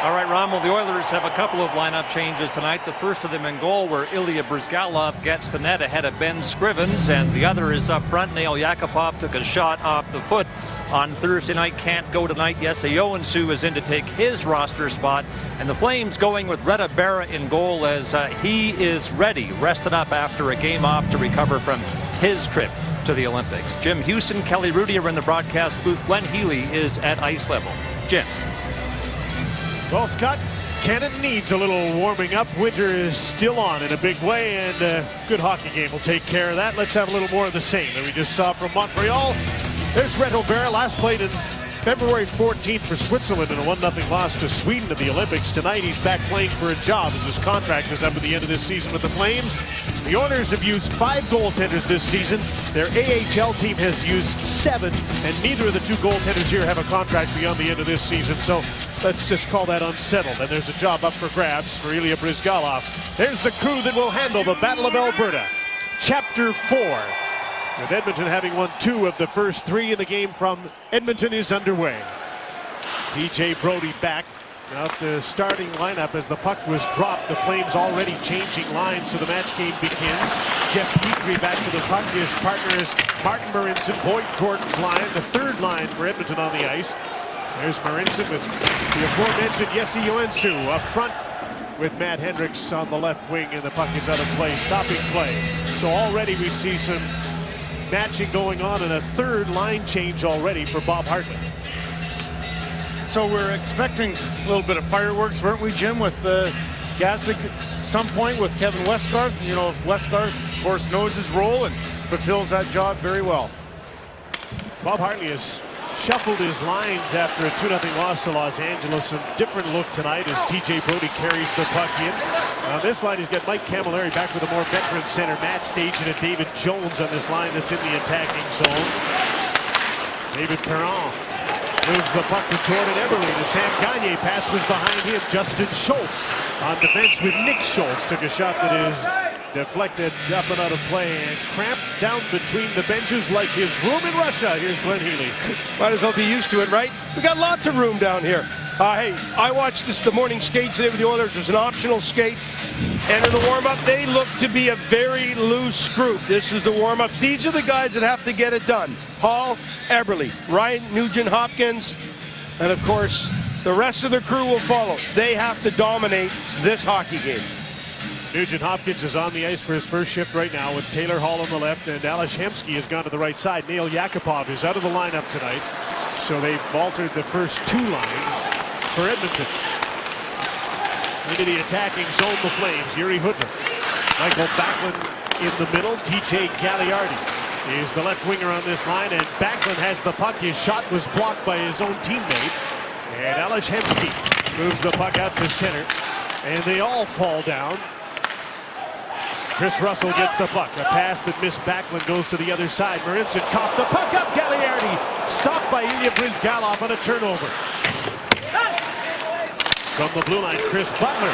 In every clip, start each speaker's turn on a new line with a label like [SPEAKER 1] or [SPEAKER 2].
[SPEAKER 1] All right, Ron, well, the Oilers have a couple of lineup changes tonight. The first of them in goal, where Ilya Bryzgalov gets the net ahead of Ben Scrivens, and the other is up front. Nail Yakupov took a shot off the foot on Thursday night. Can't go tonight. Jesse Joensuu is in to take his roster spot. And the Flames going with Reda Berra in goal as he is ready, rested up after a game off to recover from his trip to the Olympics. Jim Houston, Kelly Rudy are in the broadcast booth. Glenn Healy is at ice level. Jim.
[SPEAKER 2] Well, Scott, Canada needs a little warming up. Winter is still on in a big way, and a good hockey game will take care of that. Let's have a little more of the same that we just saw from Montreal. There's Reda Berra, last played in February 14th for Switzerland in a 1-0 loss to Sweden at the Olympics. Tonight he's back playing for a job as his contract is up at the end of this season with the Flames. The Oilers have used 5 goaltenders this season. Their AHL team has used 7, and neither of the 2 goaltenders here have a contract beyond the end of this season. So let's just call that unsettled. And there's a job up for grabs for Ilya Bryzgalov. There's the crew that will handle the Battle of Alberta. Chapter 4. With Edmonton having won 2 of the first 3 in the game from Edmonton is underway. TJ Brodie back. Now the starting lineup as the puck was dropped. The Flames already changing lines, so the match game begins. Jeff Petrie back to the puck. His partner is Martin Marincin, Boyd Gordon's line, the third line for Edmonton on the ice. There's Marincin with the aforementioned Jesse Joensuu up front with Matt Hendricks on the left wing, and the puck is out of play, stopping play. So already we see some matching going on and a third line change already for Bob Hartley.
[SPEAKER 3] So we're expecting a little bit of fireworks, weren't we, Jim, with Gazdic some point with Kevin Westgarth? You know, Westgarth, of course, knows his role and fulfills that job very well.
[SPEAKER 2] Bob Hartley has shuffled his lines after a 2-0 loss to Los Angeles. A different look tonight as TJ Brodie carries the puck in. On this line, he's got Mike Camilleri back with a more veteran center, Matt Stajan, and David Jones on this line that's in the attacking zone. David Perron moves the puck to Jordan Eberle. The Sam Gagner pass was behind him. Justin Schultz on defense with Nick Schultz. Took a shot that is deflected up and out of play and cramped down between the benches like his room in Russia. Here's Glenn Healy.
[SPEAKER 4] Might as well be used to it, right? We got lots of room down here. Hey, I watched the morning skate today with the Oilers. There's an optional skate. And in the warm-up, they look to be a very loose group. This is the warm-ups. These are the guys that have to get it done. Hall, Eberle, Ryan Nugent-Hopkins, and of course, the rest of the crew will follow. They have to dominate this hockey game.
[SPEAKER 2] Nugent-Hopkins is on the ice for his first shift right now with Taylor Hall on the left, and Ales Hemsky has gone to the right side. Nail Yakupov is out of the lineup tonight. So they've altered the first 2 lines for Edmonton. Into the attacking zone, the Flames. Yuri Hudler. Michael Backlund in the middle. TJ Gagliardi is the left winger on this line, and Backlund has the puck. His shot was blocked by his own teammate. And Ales Hemsky moves the puck out to center, and they all fall down. Chris Russell gets the puck. A pass that missed Backlund goes to the other side. Marincin coughed the puck up. Gagliardi stopped by Ilya Bryzgalov on a turnover. From the blue line, Chris Butler.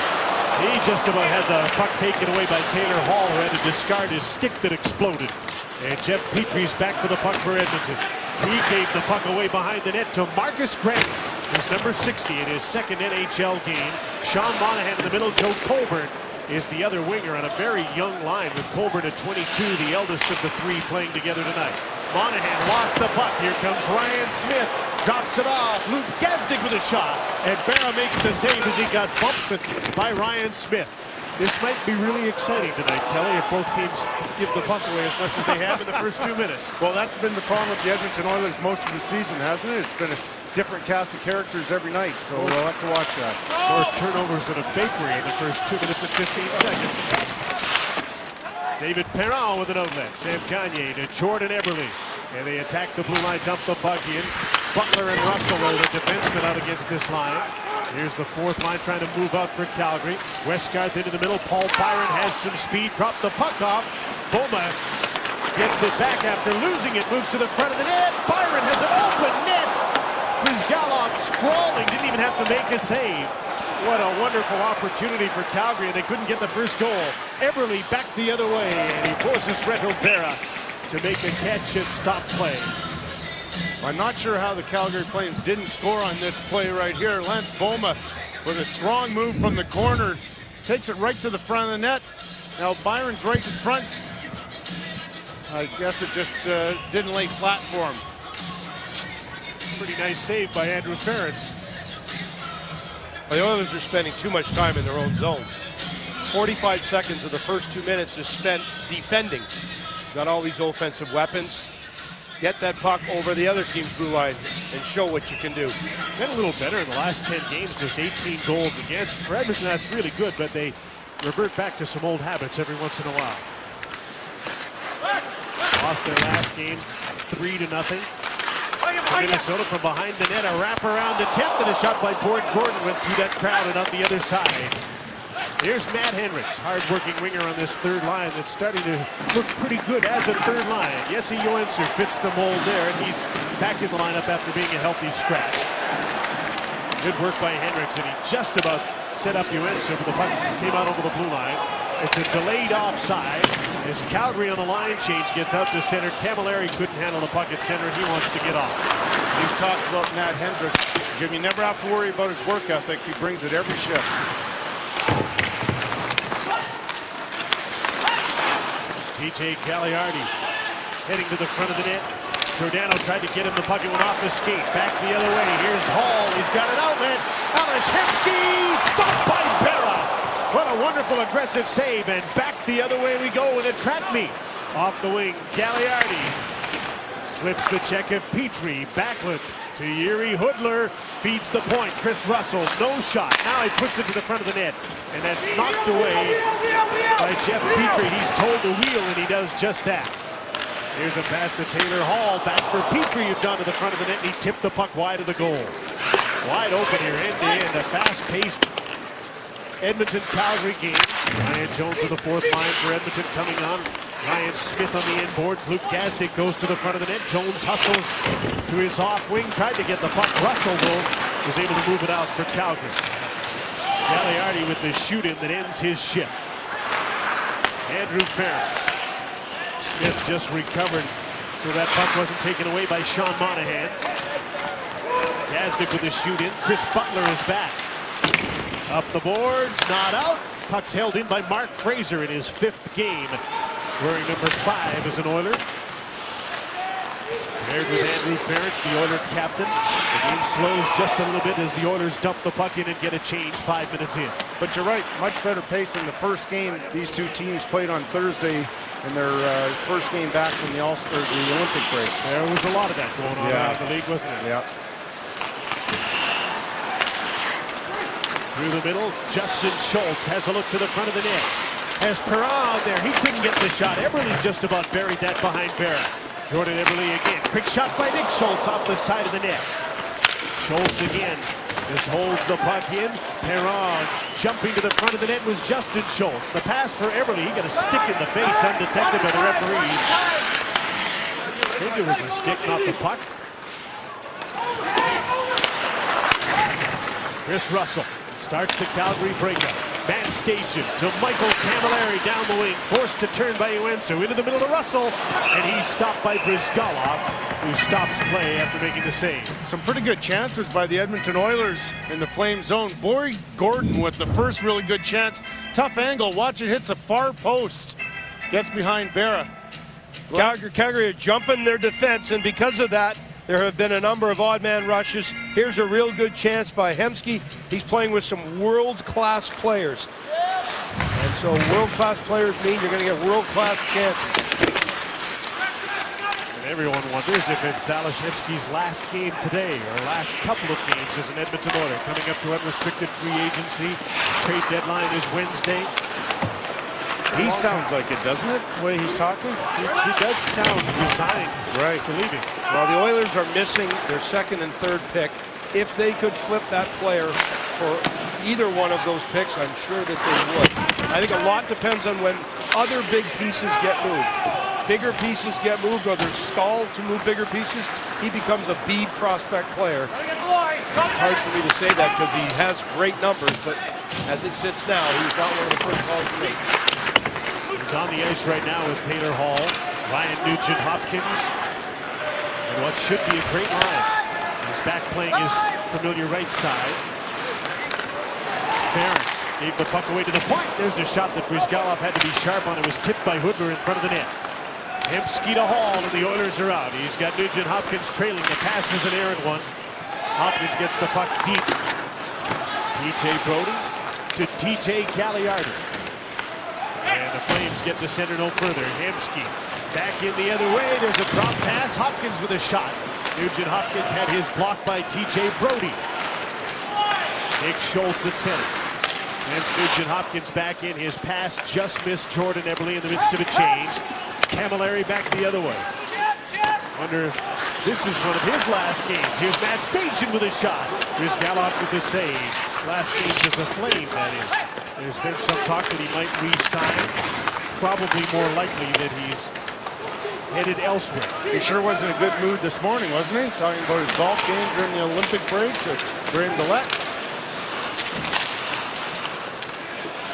[SPEAKER 2] He just about had the puck taken away by Taylor Hall, who had to discard his stick that exploded. And Jeff Petrie's back for the puck for Edmonton. He gave the puck away behind the net to Marcus Granlund. His number 60 in his second NHL game. Sean Monahan in the middle. Joe Colborne is the other winger on a very young line with Colborne at 22, the eldest of the 3 playing together tonight. Monahan lost the puck. Here comes Ryan Smith. Drops it off. Luke Gazdic with a shot. And Berra makes the save as he got bumped by Ryan Smith. This might be really exciting tonight, Kelly, if both teams give the puck away as much as they have in the first 2 minutes.
[SPEAKER 3] Well, that's been the problem with the Edmonton Oilers most of the season, hasn't it? It's been a different cast of characters every night, so we'll have to watch that.
[SPEAKER 2] More turnovers than a bakery in the first 2 minutes and 15 seconds. David Perron with an outlet. Sam Gagner to Jordan Eberle. And they attack the blue line, dump the puck in. Butler and Russell are the defensemen out against this line. Here's the 4th line trying to move out for Calgary. Westgarth into the middle. Paul Byron has some speed. Dropped the puck off. Boma gets it back after losing it. Moves to the front of the net. Byron has an open net. Bryzgalov sprawling. Didn't even have to make a save. What a wonderful opportunity for Calgary, and they couldn't get the first goal. Eberle back the other way, and he forces Reda Berra to make a catch and stop play.
[SPEAKER 3] I'm not sure how the Calgary Flames didn't score on this play right here. Lance Boma with a strong move from the corner. Takes it right to the front of the net. Now Byron's right in front. I guess it just didn't lay flat for him.
[SPEAKER 2] Pretty nice save by Andrew Ference.
[SPEAKER 4] The Oilers are spending too much time in their own zone. 45 seconds of the first 2 minutes is spent defending. Got all these offensive weapons. Get that puck over the other team's blue line and show what you can do.
[SPEAKER 2] Been a little better in the last 10 games, just 18 goals against. For Edmonton, that's really good, but they revert back to some old habits every once in a while. Lost their last game 3-0. Minnesota from behind the net, a wraparound attempt and a shot by Gordon went through that crowd and out the other side. Here's Matt Hendricks, hard-working winger on this third line that's starting to look pretty good as a third line. Jesse Joensuu fits the mold there, and he's back in the lineup after being a healthy scratch. Good work by Hendricks, and he just about set up Joensuu, but the puck came out over the blue line. It's a delayed offside as Calgary on the line change gets out to center. Camilleri couldn't handle the puck at center. He wants to get off.
[SPEAKER 3] You've talked about Matt Hendricks. Jim, you never have to worry about his work ethic. He brings it every shift.
[SPEAKER 2] TJ Cagliardi heading to the front of the net. Giordano tried to get him the puck. It went off his skate. Back the other way. Here's Hall. He's got an outlet. Ales Hemsky stopped by Berra. What a wonderful aggressive save. And back the other way we go with a trap meet. Off the wing, Cagliardi slips the check of Petrie. Backlund to Yuri Hudler. Feeds the point. Chris Russell, no shot. Now he puts it to the front of the net. And that's knocked away by Jeff Petrie. He's told to wheel, and he does just that. Here's a pass to Taylor Hall. Back for Petrie, who's down to the front of the net, and he tipped the puck wide of the goal. Wide open here, end-to-end. A fast-paced Edmonton-Calgary game. Ryan Jones of the fourth line for Edmonton coming on. Ryan Smith on the inboards. Luke Gazdic goes to the front of the net. Jones hustles to his off wing. Tried to get the puck. Russell, though, was able to move it out for Calgary. Cagliardi with the shoot-in that ends his shift. Andrew Ference. Smith just recovered so that puck wasn't taken away by Sean Monahan. Gazdic with the shoot-in. Chris Butler is back. Up the boards, not out. Puck's held in by Mark Fraser in his 5th game. Wearing number 5 as an Oiler. Paired with Andrew Ference, the Oiler captain. The game slows just a little bit as the Oilers dump the puck in and get a change 5 minutes in.
[SPEAKER 3] But you're right, much better pace in the first game. These two teams played on Thursday in their first game back from the Olympic break.
[SPEAKER 2] There was a lot of that going on around the league, wasn't it?
[SPEAKER 3] Yeah.
[SPEAKER 2] Through the middle, Justin Schultz has a look to the front of the net. Has Perron out there. He couldn't get the shot. Eberle just about buried that behind Berra. Jordan Eberle again. Quick shot by Nick Schultz off the side of the net. Schultz again. Just holds the puck in. Perron jumping to the front of the net was Justin Schultz. The pass for Eberle. He got a stick in the face undetected by the referee. I think it was a stick, not the puck. Chris Russell starts the Calgary breakup. Man station to Michael Camilleri down the wing. Forced to turn by Joensuu into the middle to Russell. And he's stopped by Brizgalov, who stops play after making the save.
[SPEAKER 3] Some pretty good chances by the Edmonton Oilers in the Flame zone. Boyd Gordon with the first really good chance. Tough angle. Watch it. Hits a far post. Gets behind Berra.
[SPEAKER 4] Calgary are jumping their defense, and because of that, there have been a number of odd man rushes. Here's a real good chance by Hemsky. He's playing with some world-class players. And so world-class players mean you're going to get world-class chances.
[SPEAKER 2] And everyone wonders if it's Ales Hemsky's last game today or last couple of games as an Edmonton Oiler. Coming up to unrestricted free agency. Trade deadline is Wednesday.
[SPEAKER 3] He sounds like it, doesn't it, the way he's talking?
[SPEAKER 2] He does sound resigned to leaving.
[SPEAKER 4] Well, the Oilers are missing their second and third pick. If they could flip that player for either one of those picks, I'm sure that they would. I think a lot depends on when other big pieces get moved. Bigger pieces get moved, or they're stalled to move bigger pieces, he becomes a B prospect player. It's hard for me to say that because he has great numbers, but as it sits now, he's not one of the first calls to make.
[SPEAKER 2] He's on the ice right now with Taylor Hall, Ryan Nugent-Hopkins, and what should be a great line. He's back playing his familiar right side. interference. Gave the puck away to the point. There's a shot that Brizgalov had to be sharp on. It was tipped by Hoodler in front of the net. Hemsky to Hall, and the Oilers are out. He's got Nugent Hopkins trailing. The pass was an errant one. Hopkins gets the puck deep. TJ Brodie to TJ Cagliardi. And the Flames get to center no further. Hemsky back in the other way. There's a drop pass. Hopkins with a shot. Nugent Hopkins had his blocked by TJ Brodie. Nick Schultz at center. And Nugent Hopkins back in. His pass just missed Jordan Eberle in the midst of a change. Camilleri back the other way. Wonder if this is one of his last games. Here's Matt Stajan with a shot. Here's Galloff with the save. Last game as a Flame, that is. There's been some talk that he might re-sign. Probably more likely that he's headed elsewhere.
[SPEAKER 3] He sure was in a good mood this morning, wasn't he? Talking about his golf game during the Olympic break to Graham Gillette.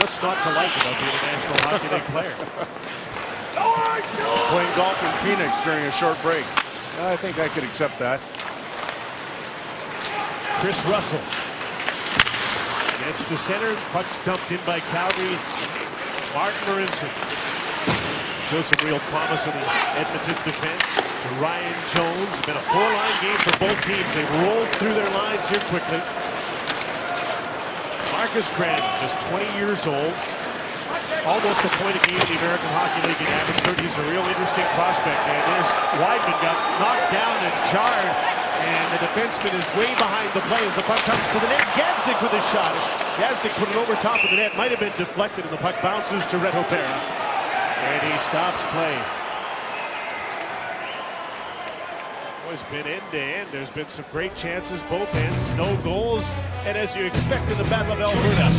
[SPEAKER 2] What's not to like about being a National Hockey League player?
[SPEAKER 3] Playing golf in Phoenix during a short break. I think I could accept that.
[SPEAKER 2] Chris Russell gets to center. Puck's dumped in by Calgary. Martin Marincin shows some real promise in the Edmonton defense. To Ryan Jones. Been a four-line game for both teams. They've rolled through their lines here quickly. Marcus Granlund, just 20 years old. Almost a point a game in the American Hockey League in Abbotsford. He's a real interesting prospect. And there's Weidman got knocked down and jarred. And the defenseman is way behind the play as the puck comes to the net. Gadzik with a shot. Gadzik put it over top of the net. Might have been deflected, and the puck bounces to Reto Berra. And he stops play. It's been end to end. There's been some great chances, both ends, no goals, and as you expect in the Battle of Alberta,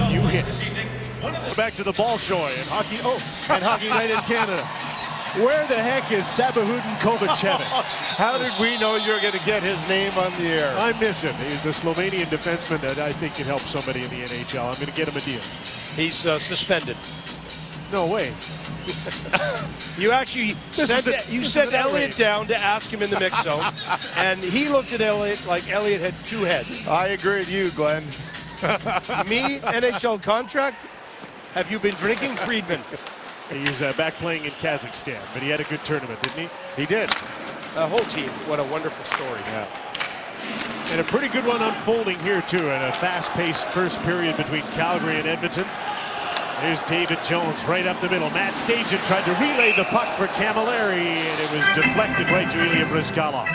[SPEAKER 2] few hits. Back to the Bolshoi and Hockey Night in Canada. Where the heck is Sabahutin Kovacevic?
[SPEAKER 3] How did we know you were going to get his name on the air?
[SPEAKER 2] I miss him. He's the Slovenian defenseman that I think can help somebody in the NHL. I'm going to get him a deal.
[SPEAKER 4] He's suspended.
[SPEAKER 2] No way.
[SPEAKER 4] You actually sent Elliott down to ask him in the mix zone, and he looked at Elliott like Elliott had two heads.
[SPEAKER 3] I agree with you, Glenn.
[SPEAKER 4] Me, NHL contract? Have you been drinking, Friedman?
[SPEAKER 2] He's back playing in Kazakhstan, but he had a good tournament, didn't he?
[SPEAKER 4] He did. The whole team, what a wonderful story.
[SPEAKER 2] Yeah. And a pretty good one unfolding here, too, in a fast-paced first period between Calgary and Edmonton. There's David Jones right up the middle. Matt Stajan tried to relay the puck for Camilleri, and it was deflected right to Ilya Brizgalov.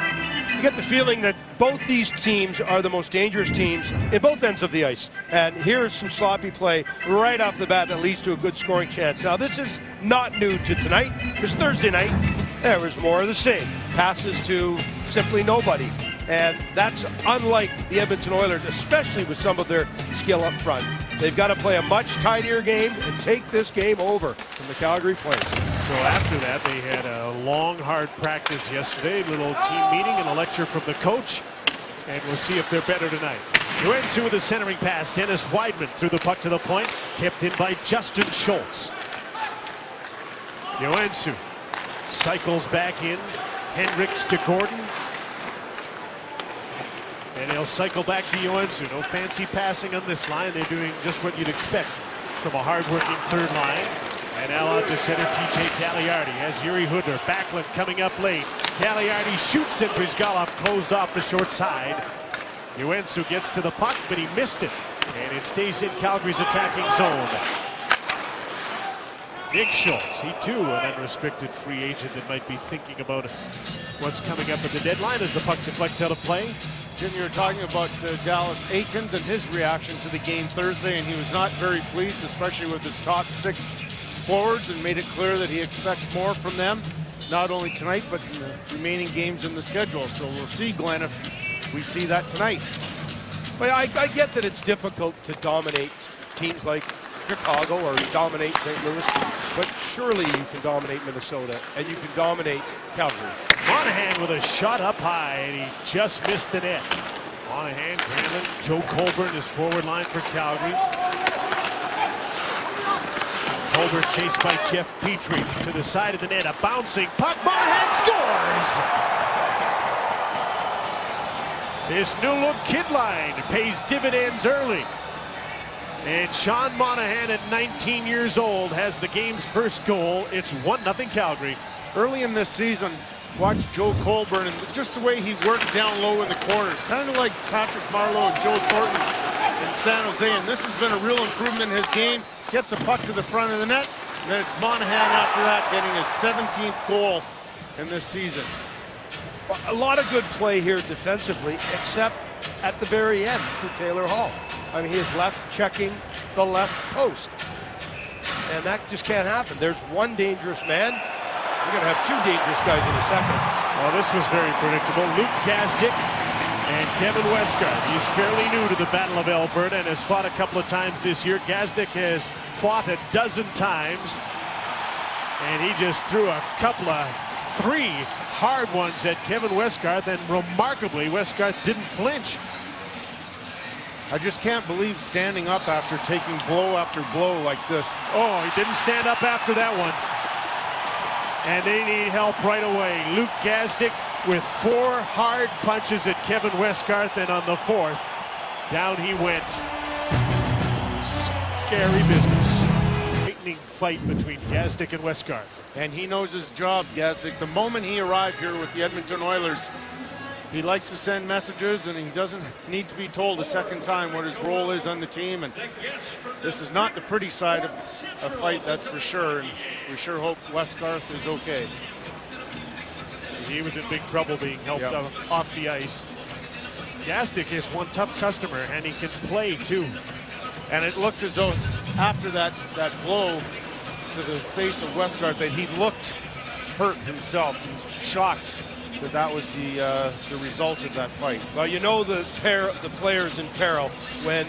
[SPEAKER 4] You get the feeling that both these teams are the most dangerous teams in both ends of the ice. And here's some sloppy play right off the bat that leads to a good scoring chance. Now, this is not new to tonight, because Thursday night, there was more of the same. Passes to simply nobody. And that's unlike the Edmonton Oilers, especially with some of their skill up front. They've got to play a much tidier game and take this game over from the Calgary Flames.
[SPEAKER 2] So after that, they had a long, hard practice yesterday, little team meeting and a lecture from the coach. And we'll see if they're better tonight. Joensuu with a centering pass. Dennis Weidman threw the puck to the point, kept in by Justin Schultz. Joensuu cycles back in. Hendricks to Gordon. And he'll cycle back to Joensuu. No fancy passing on this line. They're doing just what you'd expect from a hard-working third line. And now out to center, TJ Cagliardi has Yuri Hoodler. Backlund coming up late. Cagliardi shoots it. Brizgalov closed off the short side. Joensuu gets to the puck, but he missed it. And it stays in Calgary's attacking zone. Nick Schultz, he too an unrestricted free agent that might be thinking about what's coming up at the deadline as the puck deflects out of play.
[SPEAKER 3] Jim, you were talking about Dallas Aikens and his reaction to the game Thursday, and he was not very pleased, especially with his top six forwards, and made it clear that he expects more from them, not only tonight, but in the remaining games in the schedule. So we'll see, Glenn, if we see that tonight.
[SPEAKER 4] Well, I get that it's difficult to dominate teams like Chicago or dominate St. Louis, but surely you can dominate Minnesota and you can dominate Calgary.
[SPEAKER 2] Monahan with a shot up high, and he just missed the net. Monahan, Granlund, Joe Colburn is forward line for Calgary. Colburn chased by Jeff Petrie to the side of the net. A bouncing puck. Monahan scores! This new look kid line pays dividends early. And Sean Monahan at 19 years old has the game's first goal. It's 1-0 Calgary.
[SPEAKER 3] Early in this season, watch Joe Colburn and just the way he worked down low in the corners, kind of like Patrick Marleau and Joe Thornton in San Jose. And this has been a real improvement in his game. Gets a puck to the front of the net. And then it's Monahan after that getting his 17th goal in this season.
[SPEAKER 4] A lot of good play here defensively, except at the very end for Taylor Hall. I mean, he is left checking the left post. And that just can't happen. There's one dangerous man. We're going to have two dangerous guys in a second.
[SPEAKER 2] Well, this was very predictable. Luke Gazdic and Kevin Westgard. He's fairly new to the Battle of Alberta and has fought a couple of times this year. Gazdic has fought a dozen times. And he just threw a couple of 3 hard ones at Kevin Westgarth, and remarkably, Westgarth didn't flinch.
[SPEAKER 3] I just can't believe standing up after taking blow after blow like this.
[SPEAKER 2] Oh, he didn't stand up after that one. And they need help right away. Luke Gazdic with 4 hard punches at Kevin Westgarth, and on the 4th, down he went. Scary business. Lightning fight between Gazdic and Westgarth.
[SPEAKER 3] And he knows his job, Gazdic. The moment he arrived here with the Edmonton Oilers, he likes to send messages, and he doesn't need to be told a second time what his role is on the team. And this is not the pretty side of a fight, that's for sure. And we sure hope Westgarth is okay.
[SPEAKER 2] He was in big trouble being helped off the ice. Gazdic is one tough customer, and he can play too.
[SPEAKER 3] And it looked as though after that blow to the face of Westgarth that he looked hurt himself. He's shocked that was the result of that fight.
[SPEAKER 4] Well, you know the players in peril. When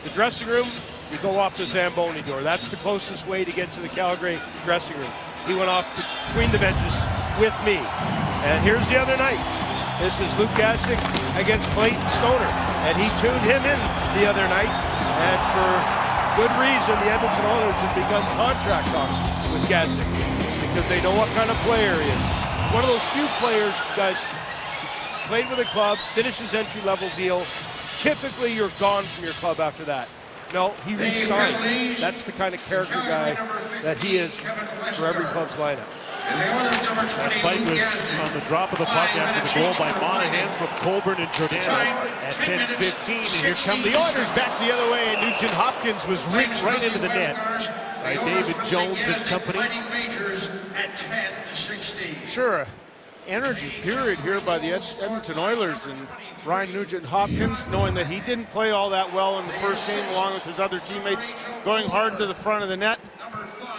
[SPEAKER 4] the dressing room, you go off the Zamboni door. That's the closest way to get to the Calgary dressing room. He went off between the benches with me. And here's the other night. This is Luke Gazdic against Clayton Stoner. And he tuned him in the other night. And for good reason, the Edmonton Oilers have begun contract talks with Gazdic because they know what kind of player he is. One of those few players, guys, played with a club, finished his entry-level deal. Typically, you're gone from your club after that. No, he re-signed. That's the kind of character guy that he is for every club's lineup.
[SPEAKER 2] That fight was on the drop of the puck after the goal by Monahan from Colburn and Giordano at 10:15. And here come the Oilers back the other way, and Nugent Hopkins was ripped right into the net by David Jones and company.
[SPEAKER 3] Sure, energy period here by the Edmonton Oilers, and Ryan Nugent-Hopkins, knowing that he didn't play all that well in the first game along with his other teammates, going hard to the front of the net.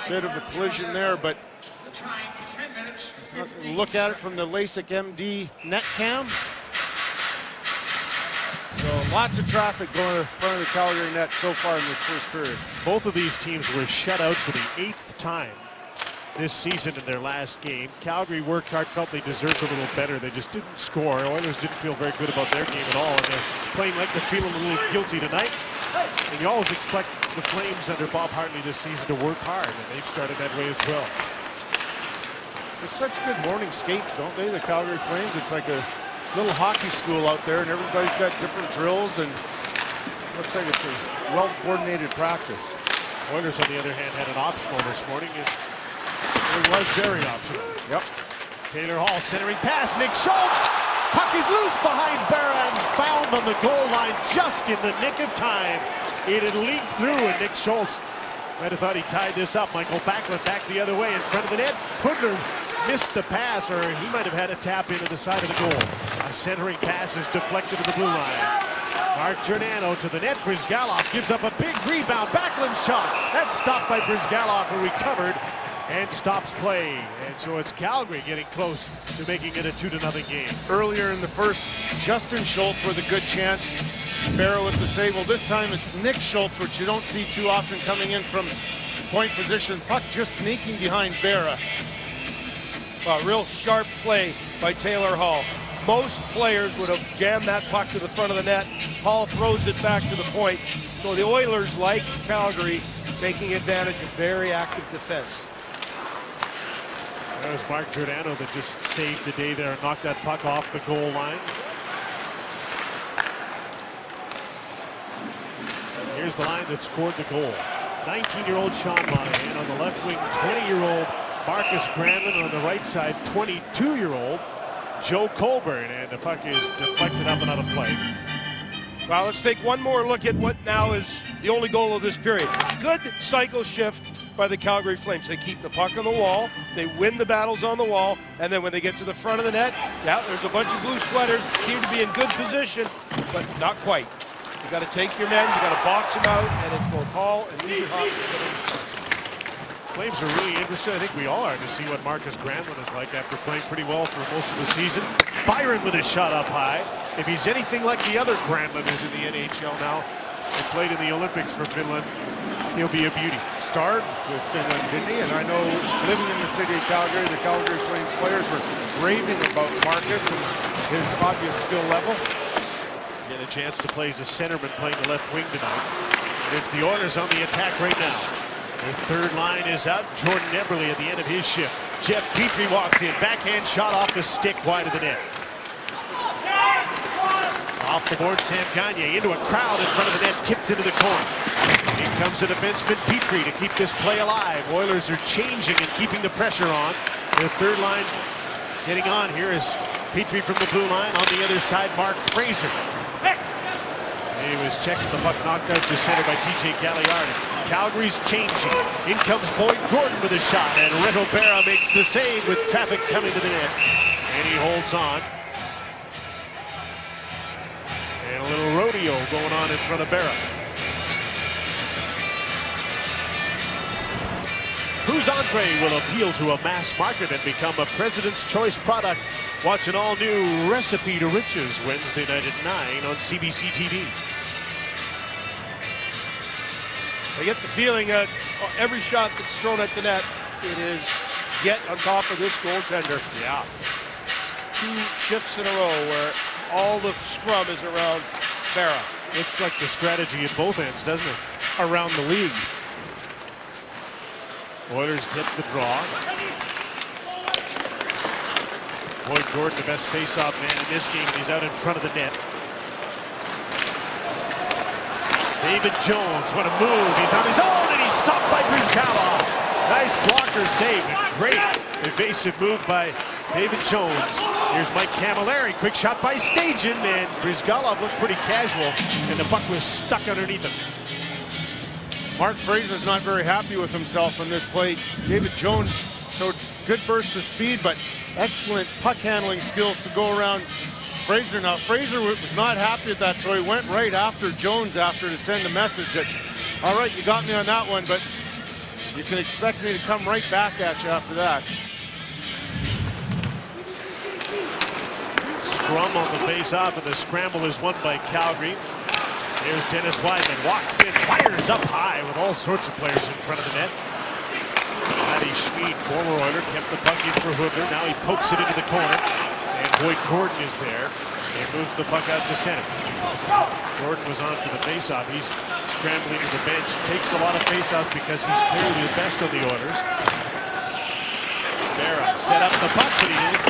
[SPEAKER 3] Bit of a collision there, but look at it from the LASIK MD net cam. So lots of traffic going in front of the Calgary net so far in this first period.
[SPEAKER 2] Both of these teams were shut out for the 8th time this season in their last game. Calgary worked hard, felt they deserved a little better. They just didn't score. Oilers didn't feel very good about their game at all, and they're playing like they're feeling a little guilty tonight. And you always expect the Flames under Bob Hartley this season to work hard, and they've started that way as well.
[SPEAKER 3] They're such good morning skates, don't they, the Calgary Flames? It's like a little hockey school out there, and everybody's got different drills, and looks like it's a well-coordinated practice.
[SPEAKER 2] Oilers, on the other hand, had an optional this morning. It was very optional.
[SPEAKER 3] Yep.
[SPEAKER 2] Taylor Hall centering pass. Nick Schultz. Puck is loose behind Berra and found on the goal line just in the nick of time. It had leaked through, and Nick Schultz might have thought he tied this up. Michael Backlund back the other way in front of the net. Pudler missed the pass, or he might have had a tap into the side of the goal. A centering pass is deflected to the blue line. Mark Giordano to the net. Brizgalov gives up a big rebound. Backlund shot. That's stopped by Brizgalov, who recovered and stops play. And so it's Calgary getting close to making it a 2-0 game.
[SPEAKER 3] Earlier in the first, Justin Schultz with a good chance. Berra with the save. Well, this time it's Nick Schultz, which you don't see too often coming in from point position. Puck just sneaking behind Berra.
[SPEAKER 4] Well, real sharp play by Taylor Hall. Most players would have jammed that puck to the front of the net. Hall throws it back to the point. So the Oilers, like Calgary, taking advantage of very active defense.
[SPEAKER 2] That was Mark Giordano that just saved the day there and knocked that puck off the goal line. And There's the line that scored the goal. 19-year-old Sean Monahan on the left wing, 20-year-old Marcus Granlund on the right side, 22-year-old Joe Colborne, and the puck is deflected up and out of play.
[SPEAKER 4] Well, let's take one more look at what now is the only goal of this period. Good cycle shift by the Calgary Flames. They keep the puck on the wall, they win the battles on the wall, and then when they get to the front of the net, yeah, there's a bunch of blue sweaters, seem to be in good position, but not quite. You got to take your men, you got to box them out, and it's both Hall and Weezer.
[SPEAKER 2] Flames are really interested, I think we all are, to see what Marcus Granlund is like after playing pretty well for most of the season. Byron with a shot up high. If he's anything like the other Granlund is in the NHL now, he played in the Olympics for Finland, he'll be a beauty.
[SPEAKER 3] Starred with Finland, didn't he? And I know living in the city of Calgary, the Calgary Flames players were raving about Marcus and his obvious skill level.
[SPEAKER 2] Get a chance to play as a centerman playing the left wing tonight. And it's the Oilers on the attack right now. Their third line is out. Jordan Eberle at the end of his shift. Jeff Petrie walks in. Backhand shot off the stick wide of the net. Off the board, Sam Gagner into a crowd in front of the net, tipped into the corner. In comes the defenseman Petrie to keep this play alive. Oilers are changing and keeping the pressure on. Their third line getting on here is Petrie from the blue line. On the other side, Mark Fraser. He was checking the puck, knocked out to center by TJ Cagliardi. Calgary's changing. In comes Boyd Gordon with a shot, and Reto Berra makes the save with traffic coming to the net. And he holds on. And a little rodeo going on in front of Berra. Cruz Entree will appeal to a mass market and become a President's Choice product. Watch an all-new Recipe to Riches Wednesday night at 9 on CBC TV.
[SPEAKER 4] I get the feeling that every shot that's thrown at the net, it is get on top of this goaltender.
[SPEAKER 2] Yeah.
[SPEAKER 4] 2 shifts in a row where all the scrum is around Berra.
[SPEAKER 2] Looks like the strategy at both ends, doesn't it? Around the league. Oilers get the draw. Boyd Gordon, the best face-off man in this game. He's out in front of the net. David Jones, what a move. He's on his own and he's stopped by Brizgalov. Nice blocker save. Great evasive move by David Jones. Here's Mike Camilleri. Quick shot by Stajan, and Brizgalov looked pretty casual, and the puck was stuck underneath him.
[SPEAKER 3] Mark Fraser's not very happy with himself in this play. David Jones showed good bursts of speed, but excellent puck handling skills to go around Fraser. Now, Fraser was not happy with that, so he went right after Jones to send a message that, all right, you got me on that one, but you can expect me to come right back at you after that.
[SPEAKER 2] Scrum on the face-off, and the scramble is won by Calgary. There's Dennis Wideman, walks in, fires up high with all sorts of players in front of the net. Matty Schmid, former Oiler, kept the puck in for Hoodler. Now he pokes it into the corner, and Boyd Gordon is there. He moves the puck out to center. Gordon was on for the face-off. He's scrambling to the bench. Takes a lot of face-offs because he's clearly the best of the Oilers. Berra set up the puck,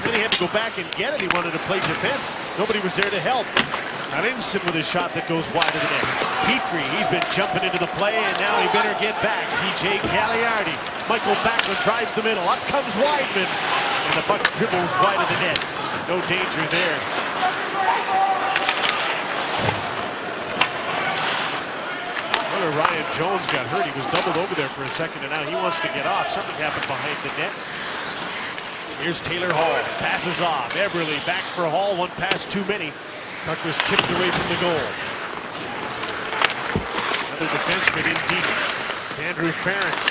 [SPEAKER 2] but he had to go back and get it. He wanted to play defense. Nobody was there to help. Arinson with a shot that goes wide of the net. Petrie, he's been jumping into the play, and now he better get back. TJ Cagliardi. Michael Backlund drives the middle. Up comes Wideman, and the puck dribbles wide of the net. No danger there. Whether Ryan Jones got hurt, he was doubled over there for a second, and now he wants to get off. Something happened behind the net. Here's Taylor Hall. Passes off. Eberle back for Hall. One pass too many. Puck was tipped away from the goal. Another defenseman in deep. It's Andrew Ference.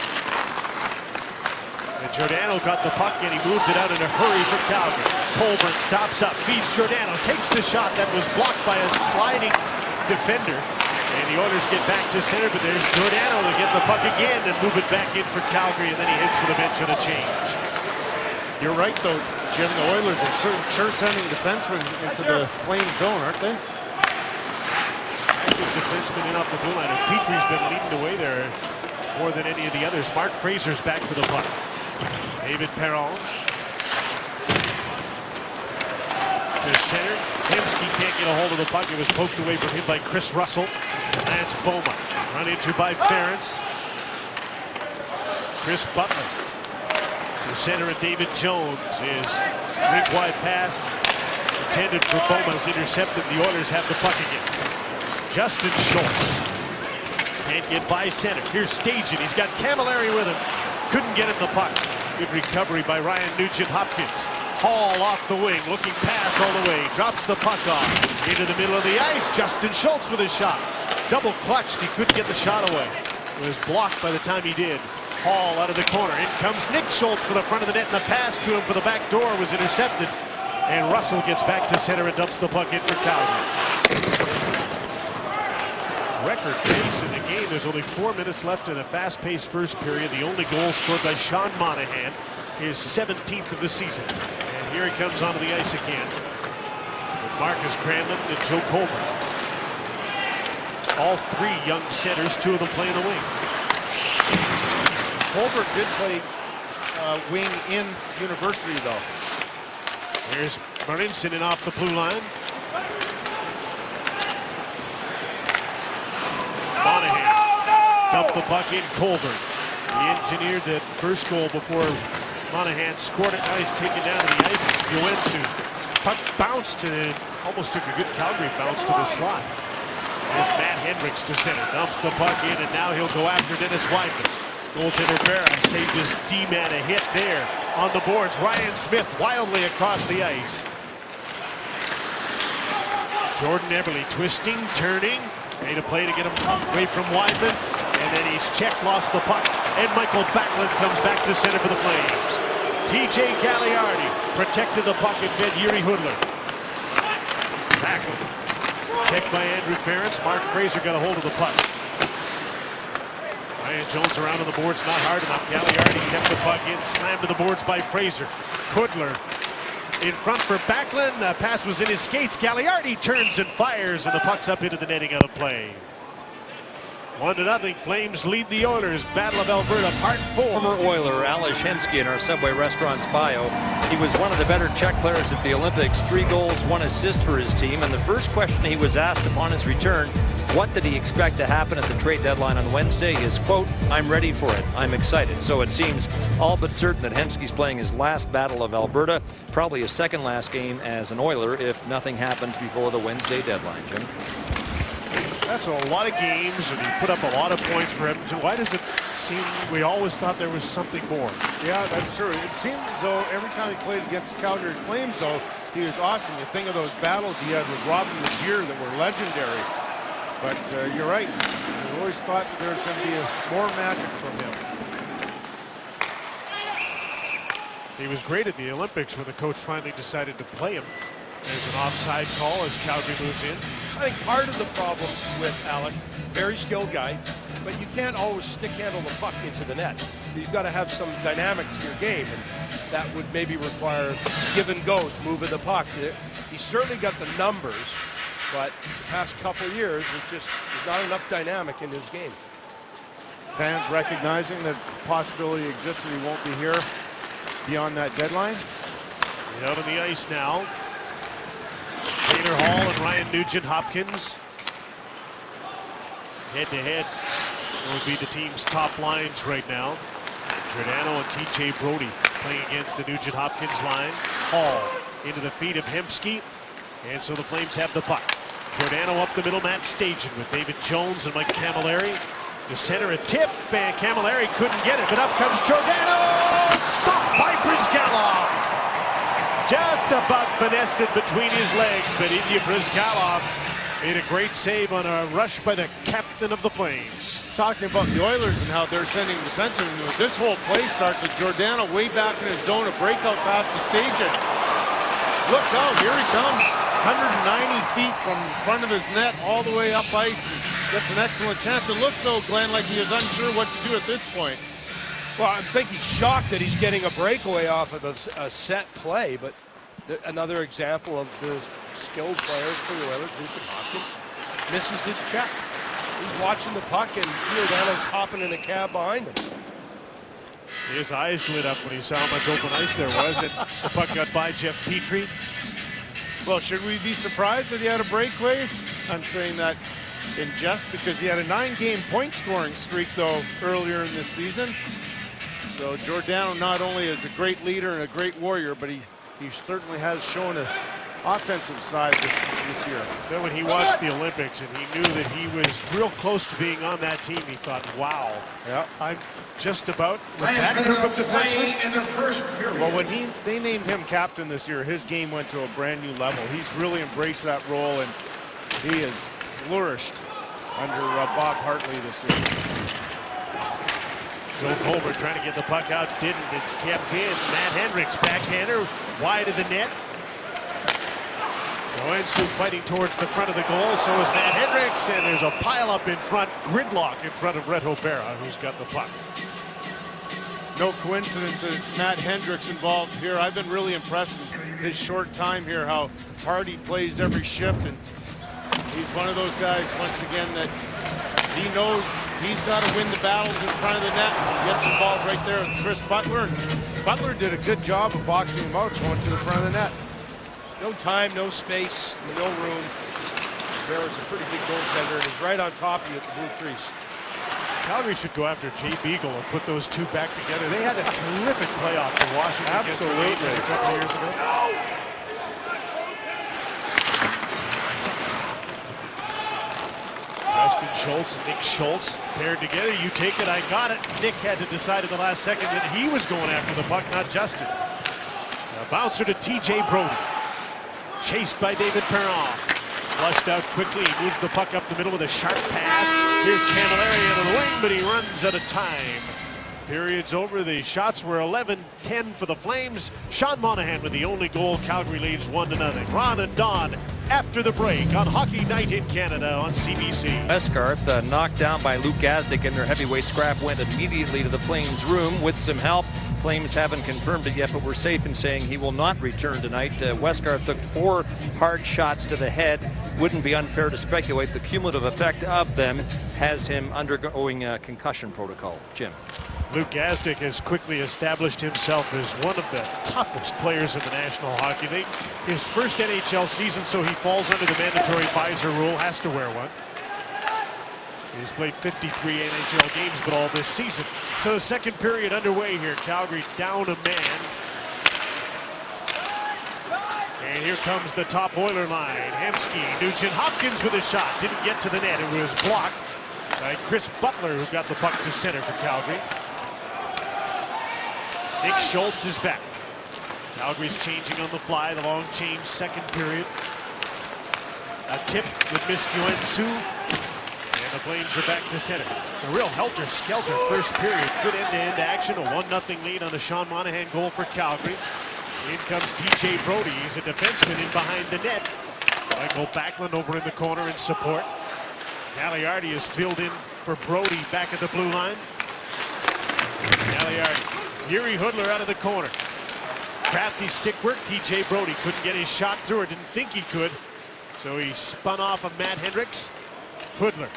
[SPEAKER 2] And Giordano got the puck and he moved it out in a hurry for Calgary. Colborne stops up, feeds Giordano, takes the shot that was blocked by a sliding defender. And the Oilers get back to center, but there's Giordano to get the puck again and move it back in for Calgary, and then he hits for the bench on a change.
[SPEAKER 3] You're right, though, Jim. The Oilers are sure sending defensemen into the Flame zone, aren't they?
[SPEAKER 2] Active defenseman in off the blue line, and Petrie's been leading the way there more than any of the others. Mark Fraser's back for the puck. David Perron. to center. Hemsky can't get a hold of the puck. It was poked away from him by Chris Russell. That's Boma. Run into by Ference. Chris Butler to center, and David Jones is rink wide pass intended for Boma is intercepted. The Oilers have the puck again. Justin Schultz can't get by center. Here's Stajan. He's got Camilleri with him. Couldn't get him the puck. Good recovery by Ryan Nugent-Hopkins. Hall off the wing, looking pass all the way. Drops the puck off into the middle of the ice. Justin Schultz with his shot. Double clutched. He couldn't get the shot away. It was blocked by the time he did. Hall out of the corner. In comes Nick Schultz for the front of the net, and the pass to him for the back door was intercepted. And Russell gets back to center and dumps the puck in for Calgary. Record pace in the game. There's only 4 minutes left in a fast-paced first period. The only goal scored by Sean Monahan, his 17th of the season. And here he comes onto the ice again with Marcus Granlund and Joe Colbert. All three young centers, two of them playing the wing.
[SPEAKER 3] Colbert did play wing in university, though.
[SPEAKER 2] Here's Marincinen off the blue line. Monahan dumped the puck in. Colbert. He engineered that first goal before Monahan scored it. Now he's taken down to the ice. Joensuu. Puck bounced and it almost took a good Calgary bounce to the slot. There's Matt Hendricks to center. Dumps the puck in, and now he'll go after Dennis Wideman. Goaltender Berra saved his D-man a hit there on the boards. Ryan Smith wildly across the ice. Jordan Eberle twisting, turning. Made a play to get him away from Wideman. And then he's checked, lost the puck. And Michael Backlund comes back to center for the Flames. TJ Gagliardi protected the puck and fed Yuri Hudler. Backlund. Checked by Andrew Ference. Mark Fraser got a hold of the puck. Ryan Jones around on the boards, not hard enough. Gagliardi kept the puck in, slammed to the boards by Fraser. Hudler in front for Backlund. The pass was in his skates. Gagliardi turns and fires, and the puck's up into the netting out of play. 1-0. Flames lead the Oilers. Battle of Alberta, Part 4.
[SPEAKER 1] Former Oiler Ales Hemsky in our Subway Restaurants bio. He was one of the better Czech players at the Olympics. 3 goals, 1 assist for his team. And the first question he was asked upon his return, what did he expect to happen at the trade deadline on Wednesday, is, quote, "I'm ready for it. I'm excited." So it seems all but certain that Hemsky's playing his last Battle of Alberta, probably his second last game as an Oiler if nothing happens before the Wednesday deadline, Jim.
[SPEAKER 2] That's a lot of games, and he put up a lot of points for Edmonton. Why does it seem we always thought there was something more?
[SPEAKER 3] Yeah, that's true. It seemed as though every time he played against the Calgary Flames, though, he was awesome. You think of those battles he had with Robin Laguerre that were legendary. But you're right. We always thought that there was going to be more magic from him.
[SPEAKER 2] He was great at the Olympics when the coach finally decided to play him. There's an offside call as Calgary moves in.
[SPEAKER 4] I think part of the problem with Alec, very skilled guy, but you can't always stick handle the puck into the net. You've got to have some dynamic to your game, and that would maybe require give and goes, moving the puck. He's certainly got the numbers, but the past couple years, there's not enough dynamic in his game.
[SPEAKER 3] Fans recognizing that possibility exists that he won't be here beyond that deadline.
[SPEAKER 2] Out on the ice now. Taylor Hall and Ryan Nugent-Hopkins. Head-to-head would be the team's top lines right now. Giordano and TJ Brody playing against the Nugent-Hopkins line. Hall into the feet of Hemsky. And so the Flames have the puck. Giordano up the middle, Matt Stajan with David Jones and Mike Camilleri. The center a tip, and Camilleri couldn't get it, but up comes Giordano! Stopped by Brizgalov! Just about finessed it between his legs, but Ilya Brizgalov made a great save on a rush by the captain of the Flames.
[SPEAKER 3] Talking about the Oilers and how they're sending defensemen, this whole play starts with Giordano way back in his zone, a breakout pass to Stajan. Look out, here he comes, 190 feet from front of his net all the way up ice, and gets an excellent chance. It looks though, Glenn, like he is unsure what to do at this point.
[SPEAKER 4] Well, I think he's shocked that he's getting a breakaway off of a set play, but another example of the skilled players for the Oilers, Nugent-Hopkins, misses his check. He's watching the puck, and Giordano's hopping in a cab behind him.
[SPEAKER 2] His eyes lit up when he saw how much open ice there was, and the puck got by Jeff Petrie.
[SPEAKER 3] Well, should we be surprised that he had a breakaway? I'm saying that in jest because he had a 9-game point scoring streak, though, earlier in this season. So Giordano not only is a great leader and a great warrior, but he certainly has shown an offensive side this year.
[SPEAKER 2] Then when he watched the Olympics and he knew that he was real close to being on that team, he thought, wow,
[SPEAKER 3] Yeah.
[SPEAKER 2] I'm just about with that group of defensemen.
[SPEAKER 5] in the first period.
[SPEAKER 3] Well, when they named him captain this year, his game went to a brand new level. He's really embraced that role, and he has flourished under Bob Hartley this year.
[SPEAKER 2] Joe Colbert trying to get the puck out, didn't. It's kept in. Matt Hendricks, backhander, wide of the net. Joensuu fighting towards the front of the goal, so is Matt Hendricks, and there's a pile-up in front, gridlock in front of Reto Berra, who's got the puck.
[SPEAKER 3] No coincidence that it's Matt Hendricks involved here. I've been really impressed in his short time here, how hard he plays every shift, and he's one of those guys, once again, that he knows he's got to win the battles in front of the net. He gets involved right there with Chris Butler. And Butler did a good job of boxing him out, going to the front of the net.
[SPEAKER 4] No time, no space, no room. Barra's a pretty big goaltender and is right on top of you at the blue crease.
[SPEAKER 2] Calgary should go after Jay Beagle and put those two back together. They had a terrific playoff for Washington against the Rangers a couple of years ago. Justin Schultz and Nick Schultz paired together. You take it, I got it. Nick had to decide in the last second that he was going after the puck, not Justin. A bouncer to TJ Brody. Chased by David Perron. Flushed out quickly. He moves the puck up the middle with a sharp pass. Here's Camilleri into the wing, but he runs out of time. Period's over. The shots were 11-10 for the Flames. Sean Monahan with the only goal. Calgary leads 1-0. Ron and Don after the break on Hockey Night in Canada on CBC.
[SPEAKER 1] Westgarth, knocked down by Luke Gazdic in their heavyweight scrap, went immediately to the Flames room with some help. Flames haven't confirmed it yet, but we're safe in saying he will not return tonight. Westgarth took 4 hard shots to the head. Wouldn't be unfair to speculate the cumulative effect of them has him undergoing a concussion protocol. Jim.
[SPEAKER 2] Luke Gazdic has quickly established himself as one of the toughest players in the National Hockey League. His first NHL season, so he falls under the mandatory visor rule, has to wear one. He's played 53 NHL games, but all this season. So second period underway here. Calgary down a man. And here comes the top Oiler line. Hemsky, Nugent Hopkins with a shot. Didn't get to the net. It was blocked by Chris Butler, who got the puck to center for Calgary. Nick Schultz is back. Calgary's changing on the fly. The long change second period. A tip with Miss Joensuu. And the Flames are back to center. A real helter-skelter first period. Good end-to-end action. A 1-0 lead on the Sean Monahan goal for Calgary. In comes TJ Brody. He's a defenseman in behind the net. Michael Backlund over in the corner in support. Gagliardi is filled in for Brody back at the blue line. Gagliardi. Yuri Hudler out of the corner. Crafty stick work. TJ Brody couldn't get his shot through or didn't think he could. So he spun off of Matt Hendricks. Hudler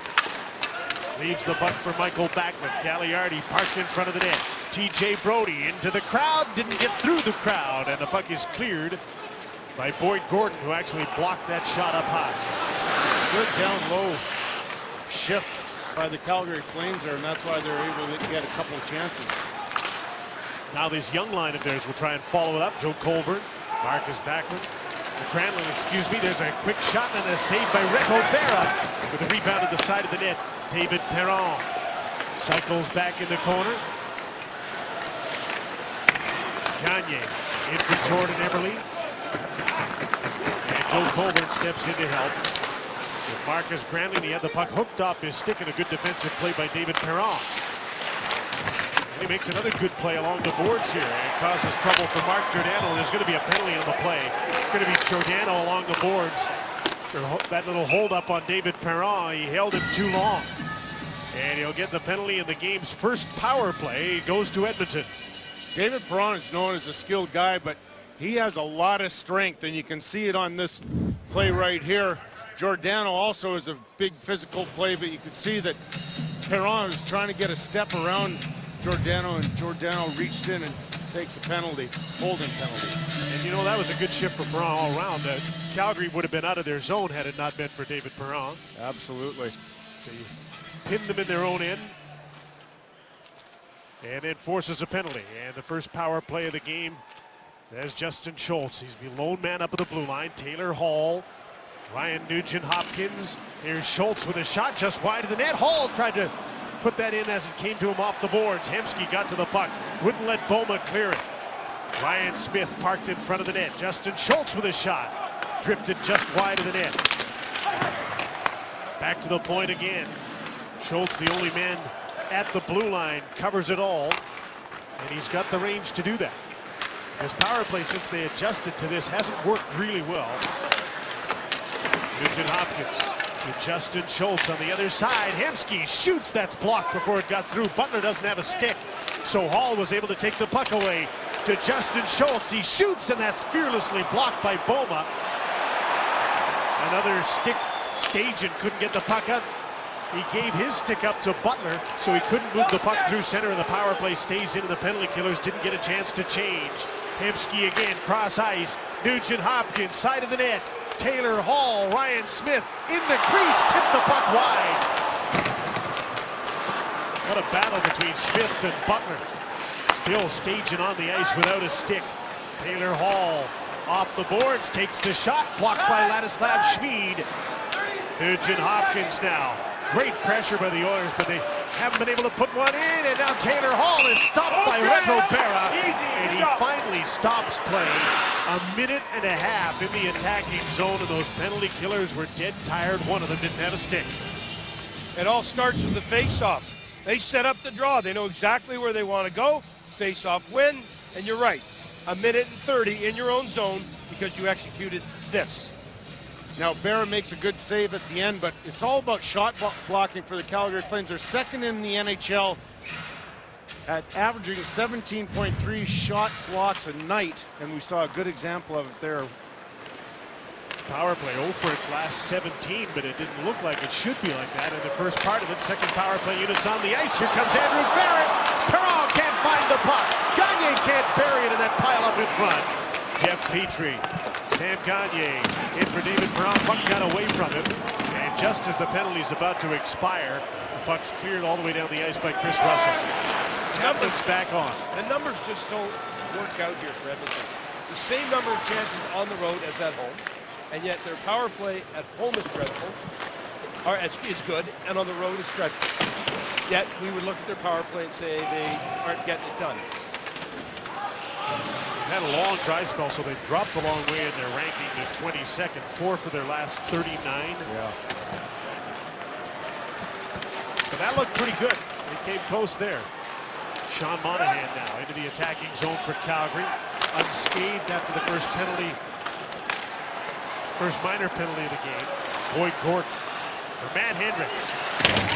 [SPEAKER 2] leaves the puck for Michael Backlund. Gagliardi parked in front of the net. TJ Brody into the crowd. Didn't get through the crowd. And the puck is cleared by Boyd Gordon, who actually blocked that shot up high.
[SPEAKER 3] Good down low shift by the Calgary Flames there, and that's why they're able to get a couple of chances.
[SPEAKER 2] Now this young line of theirs will try and follow it up. Joe Colbert, Marcus Backlund, Cranlin, excuse me. There's a quick shot and a save by Reto Berra with a rebound at the side of the net. David Perron cycles back in the corner. Gagne in for Jordan Eberle. And Joe Colbert steps in to help. With Marcus Granlund, he had the puck hooked off his stick and a good defensive play by David Perron. And he makes another good play along the boards here and causes trouble for Mark Giordano. And there's going to be a penalty on the play. It's going to be Giordano along the boards. That little hold up on David Perron, he held him too long. And he'll get the penalty in the game's first power play. He goes to Edmonton.
[SPEAKER 3] David Perron is known as a skilled guy, but he has a lot of strength, and you can see it on this play right here. Giordano also is a big physical play, but you can see that Perron is trying to get a step around Giordano, and Giordano reached in and takes a penalty, holding penalty.
[SPEAKER 2] And you know, that was a good shift for Perron all around. Calgary would have been out of their zone had it not been for David Perron.
[SPEAKER 3] Absolutely.
[SPEAKER 2] They pinned them in their own end. And then forces a penalty. And the first power play of the game, there's Justin Schultz. He's the lone man up at the blue line. Taylor Hall, Ryan Nugent-Hopkins. Here's Schultz with a shot just wide of the net. Hall tried to put that in as it came to him off the boards. Hemsky got to the puck. Wouldn't let Boma clear it. Ryan Smith parked in front of the net. Justin Schultz with a shot. Drifted just wide of the net. Back to the point again. Schultz, the only man at the blue line, covers it all. And he's got the range to do that. His power play, since they adjusted to this, hasn't worked really well. Nugent-Hopkins to Justin Schultz on the other side. Hemsky shoots. That's blocked before it got through. Butler doesn't have a stick, so Hall was able to take the puck away to Justin Schultz. He shoots, and that's fearlessly blocked by Boma. Another stick. Stajan couldn't get the puck up. He gave his stick up to Butler, so he couldn't move the puck through center, and the power play stays in, and the penalty killers didn't get a chance to change. Hemsky again, cross ice. Nugent-Hopkins, side of the net. Taylor Hall, Ryan Smith in the crease, tipped the puck wide. What a battle between Smith and Butler. Still Stajan on the ice without a stick. Taylor Hall off the boards, takes the shot, blocked by Ladislav Schmid. Nugent-Hopkins now. Great pressure by the Oilers, but they haven't been able to put one in, and now Taylor Hall is stopped by Reto Berra, and he finally stops play. A minute and a half in the attacking zone, and those penalty killers were dead tired. One of them didn't have a stick.
[SPEAKER 4] It all starts with the face-off. They set up the draw. They know exactly where they want to go. Face-off win, and you're right. A minute and 30 in your own zone because you executed this.
[SPEAKER 3] Now, Berra makes a good save at the end, but it's all about shot blocking for the Calgary Flames. They're second in the NHL at averaging 17.3 shot blocks a night, and we saw a good example of it there.
[SPEAKER 2] Power play 0 for its last 17, but it didn't look like it should be like that in the first part of it. Second power play units on the ice. Here comes Andrew Ference. Perron can't find the puck. Gagne can't bury it in that pile up in front. Jeff Petrie, Sam Gagne in for David Perron. Puck got away from him, and just as the penalty's about to expire, the puck's cleared all the way down the ice by Chris Russell. Numbers back on.
[SPEAKER 4] The numbers just don't work out here for Edmonton. The same number of chances on the road as at home, and yet their power play at home is dreadful, or is good, and on the road is dreadful. Yet we would look at their power play and say they aren't getting it done.
[SPEAKER 2] Had a long dry spell, so they dropped a long way in their ranking to 22nd, 4 for their last 39.
[SPEAKER 3] Yeah.
[SPEAKER 2] But that looked pretty good. They came close there. Sean Monahan now into the attacking zone for Calgary. Unscathed after the first penalty. First minor penalty of the game. Boyd Gordon for Matt Hendricks.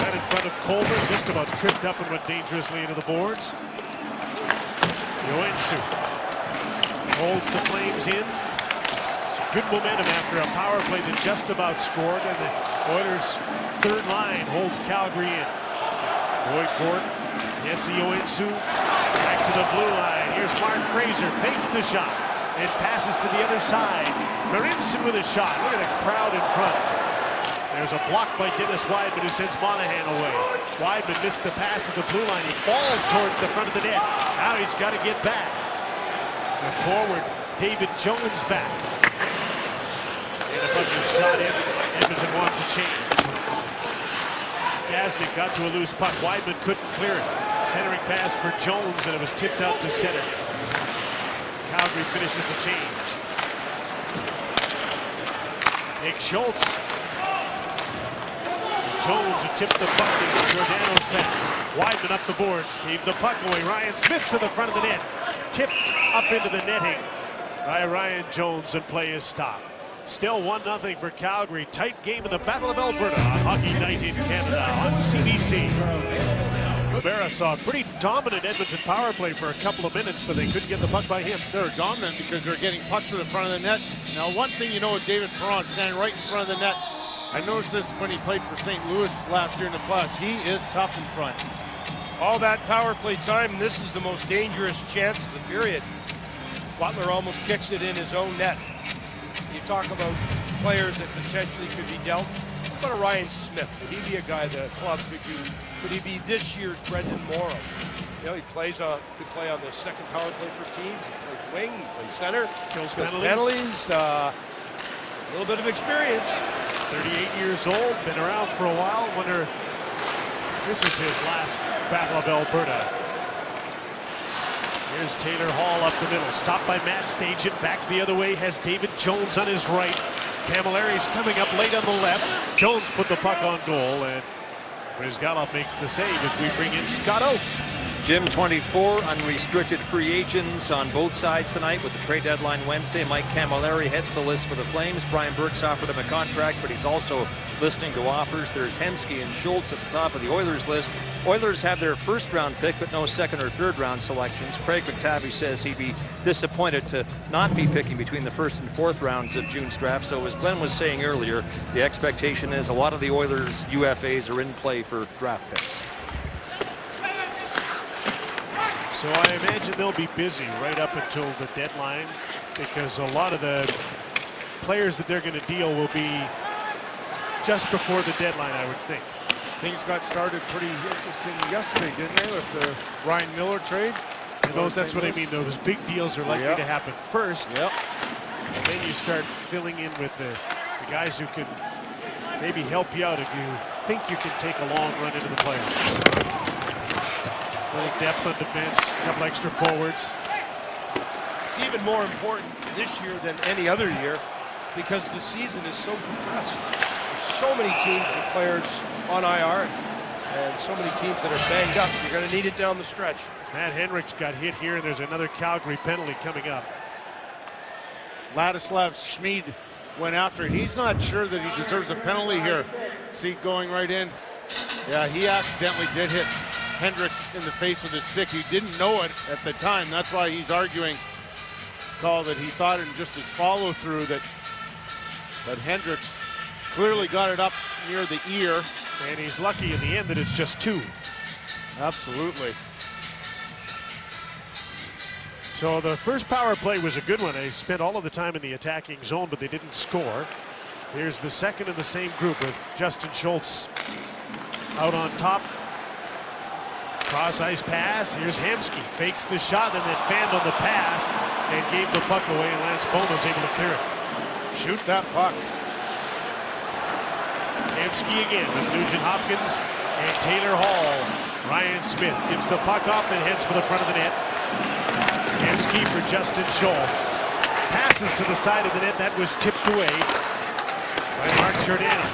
[SPEAKER 2] Right in front of Colbert, just about tripped up and went dangerously into the boards. Joensuu holds the Flames in. Some good momentum after a power play that just about scored, and the Oilers' third line holds Calgary in. Boyd Gordon, Jesse Joensuu, back to the blue line. Here's Mark Fraser, fakes the shot, and passes to the other side. Marinson with a shot. Look at the crowd in front. There's a block by Dennis Wideman, who sends Monahan away. Wideman missed the pass at the blue line. He falls towards the front of the net. Now he's got to get back. The forward, David Jones back. And a bunch of shot in. Edmonton wants a change. Gazdic got to a loose puck. Wideman couldn't clear it. Centering pass for Jones, and it was tipped out to center. Calgary finishes the change. Nick Schultz. Jones who tipped the puck into Giordano's back. Wideman up the boards, gave the puck away. Ryan Smith to the front of the net. Tipped up into the netting by Ryan Jones, and play is stopped. Still 1-0 for Calgary. Tight game in the Battle of Alberta on Hockey Night in Canada on CBC. Berra saw a pretty dominant Edmonton power play for a couple of minutes, but they couldn't get the puck by him.
[SPEAKER 3] They're dominant because they're getting pucks to the front of the net. Now, one thing you know with David Perron standing right in front of the net, I noticed this when he played for St. Louis last year in the playoffs. He is tough in front.
[SPEAKER 4] all that power play time, and this is the most dangerous chance of the period. Butler almost kicks it in his own net. You talk about players that potentially could be dealt. What about a Ryan Smith? Could he be a guy the club could use? Could he be this year's Brendan Morrow? You know, he could play on the second power play for teams. He plays wing, he plays center.
[SPEAKER 2] Kills
[SPEAKER 4] penalties. A little bit of experience.
[SPEAKER 2] 38 years old, been around for a while. Wonder if this is his last Battle of Alberta. Here's Taylor Hall up the middle, stopped by Matt Stajan. Back the other way has David Jones on his right. Camilleri's coming up late on the left. Jones put the puck on goal, and Bryzgalov makes the save as we bring in Scott Oake.
[SPEAKER 1] Jim, 24 unrestricted free agents on both sides tonight with the trade deadline Wednesday. Mike Camilleri heads the list for the Flames. Brian Burke's offered him a contract, but he's also listening to offers. There's Hemsky and Schultz at the top of the Oilers list. Oilers have their first-round pick, but no second or third-round selections. Craig McTavish says he'd be disappointed to not be picking between the first and fourth rounds of June's draft. So as Glenn was saying earlier, the expectation is a lot of the Oilers' UFAs are in play for draft picks.
[SPEAKER 2] So I imagine they'll be busy right up until the deadline, because a lot of the players that they're going to deal will be just before the deadline, I would think.
[SPEAKER 3] Things got started pretty interesting yesterday, didn't they, with the Ryan Miller trade?
[SPEAKER 2] And that's what I mean. Those big deals are likely to happen first.
[SPEAKER 3] Yep.
[SPEAKER 2] And then you start filling in with the guys who can maybe help you out if you think you can take a long run into the playoffs. A little depth on defense, a couple extra forwards.
[SPEAKER 4] It's even more important this year than any other year because the season is so compressed. There's so many teams and players on IR and so many teams that are banged up. You're going to need it down the stretch.
[SPEAKER 2] Matt Hendricks got hit here, and there's another Calgary penalty coming up.
[SPEAKER 3] Ladislav Schmid went after it. He's not sure that he deserves a penalty here. See, going right in. Yeah, he accidentally did hit Hendricks in the face with his stick. He didn't know it at the time. That's why he's arguing call that he thought in just his follow through that Hendricks clearly got it up near the ear.
[SPEAKER 2] And he's lucky in the end that it's just two.
[SPEAKER 3] Absolutely.
[SPEAKER 2] So the first power play was a good one. They spent all of the time in the attacking zone, but they didn't score. Here's the second in the same group with Justin Schultz out on top. Cross ice pass. Here's Hemsky. Fakes the shot and then fanned on the pass and gave the puck away, and Lance Boma's able to clear it.
[SPEAKER 3] Shoot that puck.
[SPEAKER 2] Hemsky again with Nugent Hopkins and Taylor Hall. Ryan Smith gives the puck up and heads for the front of the net. Hemsky for Justin Schultz. Passes to the side of the net. That was tipped away by Mark Giordano.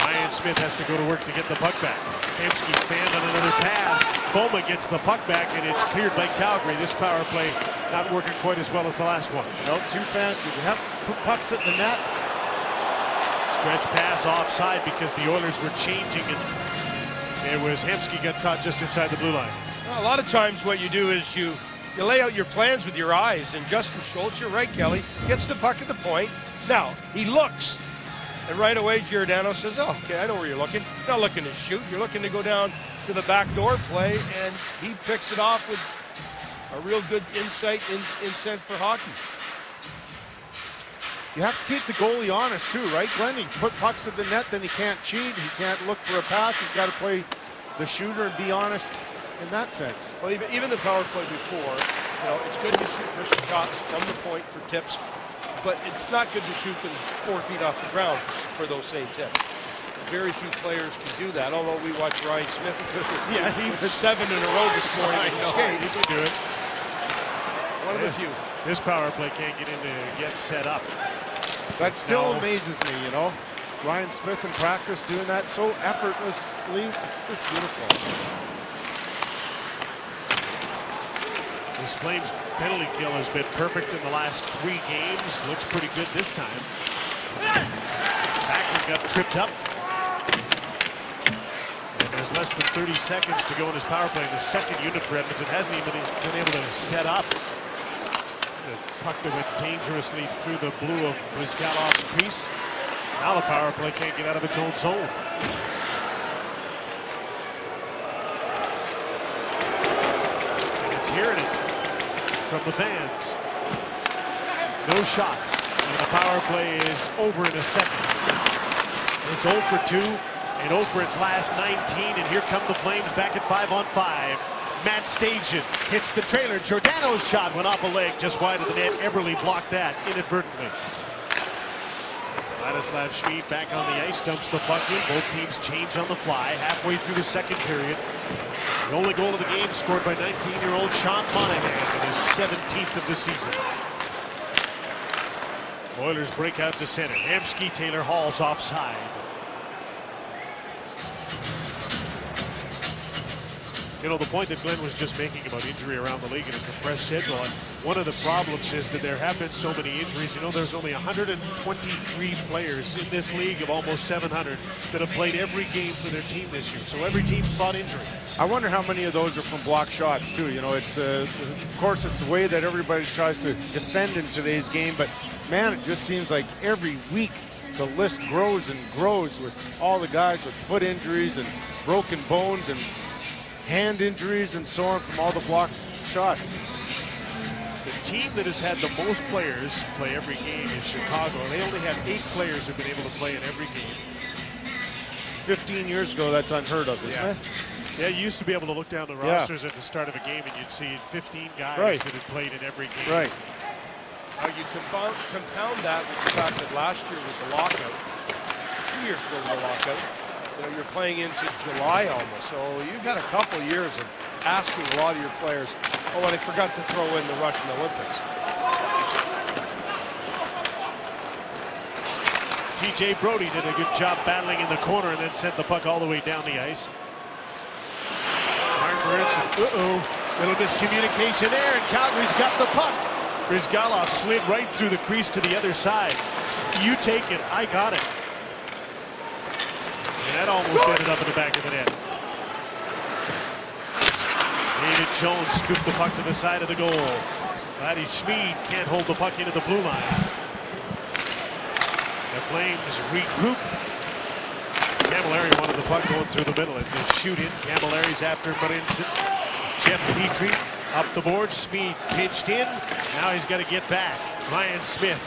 [SPEAKER 2] Ryan Smith has to go to work to get the puck back. Hemsky fanned on another pass. Boma gets the puck back, and it's cleared by Calgary. This power play not working quite as well as the last one.
[SPEAKER 3] Nope, too fancy. You have to put pucks at the net.
[SPEAKER 2] Stretch pass offside because the Oilers were changing, and it was Hemsky got caught just inside the blue line.
[SPEAKER 4] Well, a lot of times what you do is you lay out your plans with your eyes, and Justin Schultz, you're right, Kelly, gets the puck at the point. Now, he looks, and right away Giordano says, oh, okay, I know where you're looking. You're not looking to shoot, you're looking to go down to the back door play, and he picks it off with a real good insight in sense for hockey.
[SPEAKER 3] You have to keep the goalie honest too, right, Glenn? He put pucks at the net, then he can't cheat. He can't look for a pass. He's got to play the shooter and be honest in that sense.
[SPEAKER 4] Well, even the power play before, it's good to shoot vicious shots from the point for tips, but it's not good to shoot them 4 feet off the ground for those same tips. Very few players can do that, although we watched Ryan Smith.
[SPEAKER 2] Yeah, he
[SPEAKER 4] was 7 in a row this morning.
[SPEAKER 2] I know, he can do it.
[SPEAKER 4] One of the few.
[SPEAKER 2] This power play can't get into get set up.
[SPEAKER 3] That still
[SPEAKER 2] No.
[SPEAKER 3] amazes me, Ryan Smith in practice doing that so effortlessly. It's just beautiful.
[SPEAKER 2] This Flames penalty kill has been perfect in the last 3 games. Looks pretty good this time. Backlund got tripped up. And there's less than 30 seconds to go in his power play in the second unit for Edmonton. Hasn't even been able to set up. The puck that went dangerously through the blue of Bryzgalov's crease. Now the power play can't get out of its own zone. hearing it from the fans. No shots. And the power play is over in a second. It's 0 for 2 and 0 for its last 19. And here come the Flames back at 5-on-5. Matt Stajan hits the trailer. Giordano's shot went off a leg just wide of the net. Eberle blocked that inadvertently. Ladislav Smid back on the ice, dumps the puck in. Both teams change on the fly halfway through the second period. The only goal of the game scored by 19-year-old Sean Monahan in his 17th of the season. Oilers break out to center. Hamsky, Taylor Hall's offside. You know, the point that Glenn was just making about injury around the league in a compressed schedule, and one of the problems is that there have been so many injuries. You know, there's only 123 players in this league of almost 700 that have played every game for their team this year. So every team's fought injury.
[SPEAKER 3] I wonder how many of those are from block shots too. You know, it's of course it's the way that everybody tries to defend in today's game, but man, it just seems like every week the list grows and grows with all the guys with foot injuries and broken bones and hand injuries and so on from all the block shots.
[SPEAKER 2] The team that has had the most players play every game is Chicago. They only have 8 players who've been able to play in every game.
[SPEAKER 3] 15 years ago, that's unheard of, isn't it?
[SPEAKER 2] Yeah, you used to be able to look down the rosters at the start of a game and you'd see 15 guys that had played in every game.
[SPEAKER 3] Right.
[SPEAKER 4] Now you compound that with the fact that last year with the lockout, 2 years ago with the lockout, you know, you're playing into July almost. So you've had a couple of years of asking a lot of your players, oh, and I forgot to throw in the Russian Olympics.
[SPEAKER 2] TJ Brodie did a good job battling in the corner and then sent the puck all the way down the ice. Little miscommunication there, and Calgary's got the puck. Brizgalov slid right through the crease to the other side. You take it, I got it. And that almost ended up in the back of the net. David Jones scooped the puck to the side of the goal. Laddie Smid can't hold the puck into the blue line. The Flames regroup. Camilleri wanted the puck going through the middle. It's a shoot-in. Camilleri's after Marinson. Jeff Petrie up the board. Smid pinched in. Now he's got to get back. Ryan Smith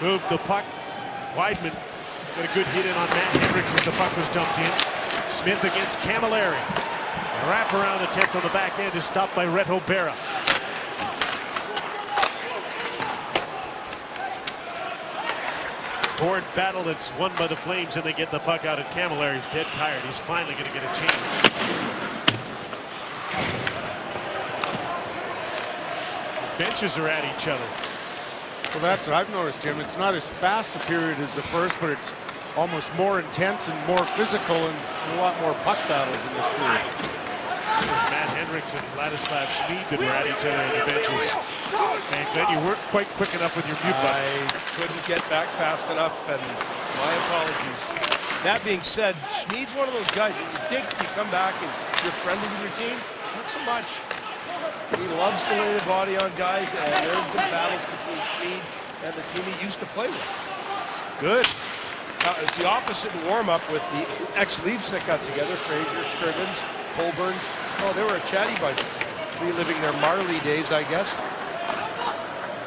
[SPEAKER 2] moved the puck. Weidman got a good hit in on Matt Hendricks as the puck was dumped in. Smith against Camilleri. Wrap around attempt on the back end is stopped by Reto Berra. Board battle that's won by the Flames, and they get the puck out, and Camilleri's dead tired. He's finally going to get a change. The benches are at each other.
[SPEAKER 3] Well, that's what I've noticed, Jim. It's not as fast a period as the first, but it's almost more intense and more physical and a lot more puck battles in this period.
[SPEAKER 2] Matt Hendricks and Ladislav Smid that were at each other on the benches. And Glenn, you weren't quite quick enough with your mute button.
[SPEAKER 4] I couldn't get back fast enough, and my apologies. That being said, Schmid's one of those guys. You think you come back and you're friendly with your team? Not so much. He loves to lay the body on guys, and there's been battles between Schmid and the team he used to play with.
[SPEAKER 2] Good.
[SPEAKER 4] It's the opposite in warm-up with the ex-Leafs that got together, Fraser, Scrivens, Colburn. Oh, they were a chatty bunch, reliving their Marley days, I guess.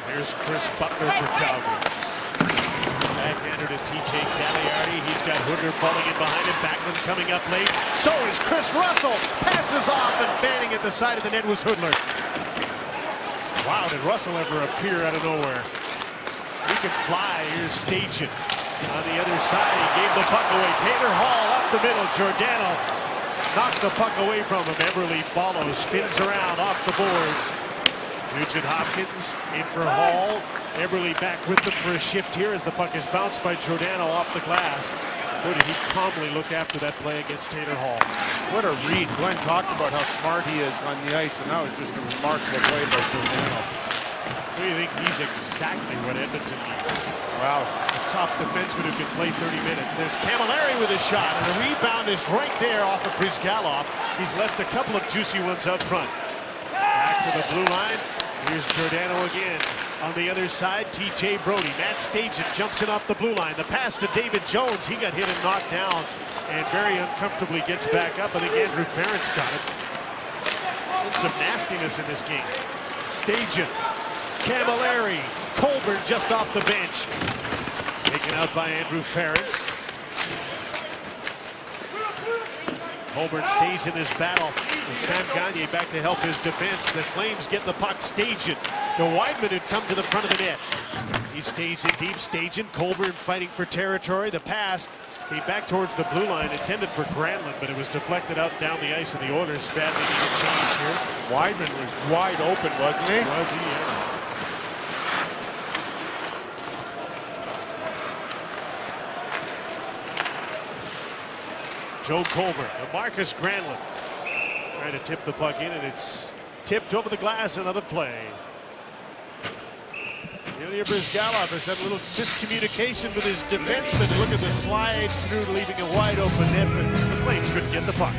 [SPEAKER 2] Here's Chris Butler for Calgary. Backhander to TJ Cagliari. He's got Hooker falling in behind him. Backlund coming up late. So is Chris Russell. Passes off, and fanning at the side of the net was Hoodler. Wow, did Russell ever appear out of nowhere? He can fly. Here's Stajan. On the other side, he gave the puck away. Taylor Hall up the middle. Giordano knocks the puck away from him. Eberle follows, spins around off the boards. Nugent Hopkins in for Hall. Eberle back with them for a shift here as the puck is bounced by Giordano off the glass. Boy, did he calmly look after that play against Taylor Hall.
[SPEAKER 3] What a read. Glenn talked about how smart he is on the ice, and that was just a remarkable play by Giordano.
[SPEAKER 2] Do you think he's exactly what Edmonton needs?
[SPEAKER 3] Wow.
[SPEAKER 2] A top defenseman who can play 30 minutes. There's Camilleri with a shot, and the rebound is right there off of Brizgalov. He's left a couple of juicy ones up front. Back to the blue line. Here's Giordano again. On the other side, TJ Brodie. Matt Stajan jumps in off the blue line. The pass to David Jones. He got hit and knocked down, and very uncomfortably gets back up. I think Andrew Ferentz got it. Some nastiness in this game. Stajan, Camilleri, Colburn just off the bench. Taken out by Andrew Ference. Colburn stays in this battle. And Sam Gagner back to help his defense. The Flames get the puck. Stajan, the Wideman had come to the front of the net. He stays in deep. Stajan, Colburn fighting for territory. The pass came back towards the blue line, intended for Granlund, but it was deflected out down the ice, and the Oilers badly need a change here.
[SPEAKER 3] Wideman was wide open, wasn't he?
[SPEAKER 2] Was he? Yeah. Joe Colburn, Marcus Granlund trying to tip the puck in, and it's tipped over the glass. Another play. Ilya Bryzgalov has had a little miscommunication with his defenseman. Look at the slide through, leaving a wide open net, but the Flames couldn't get the puck.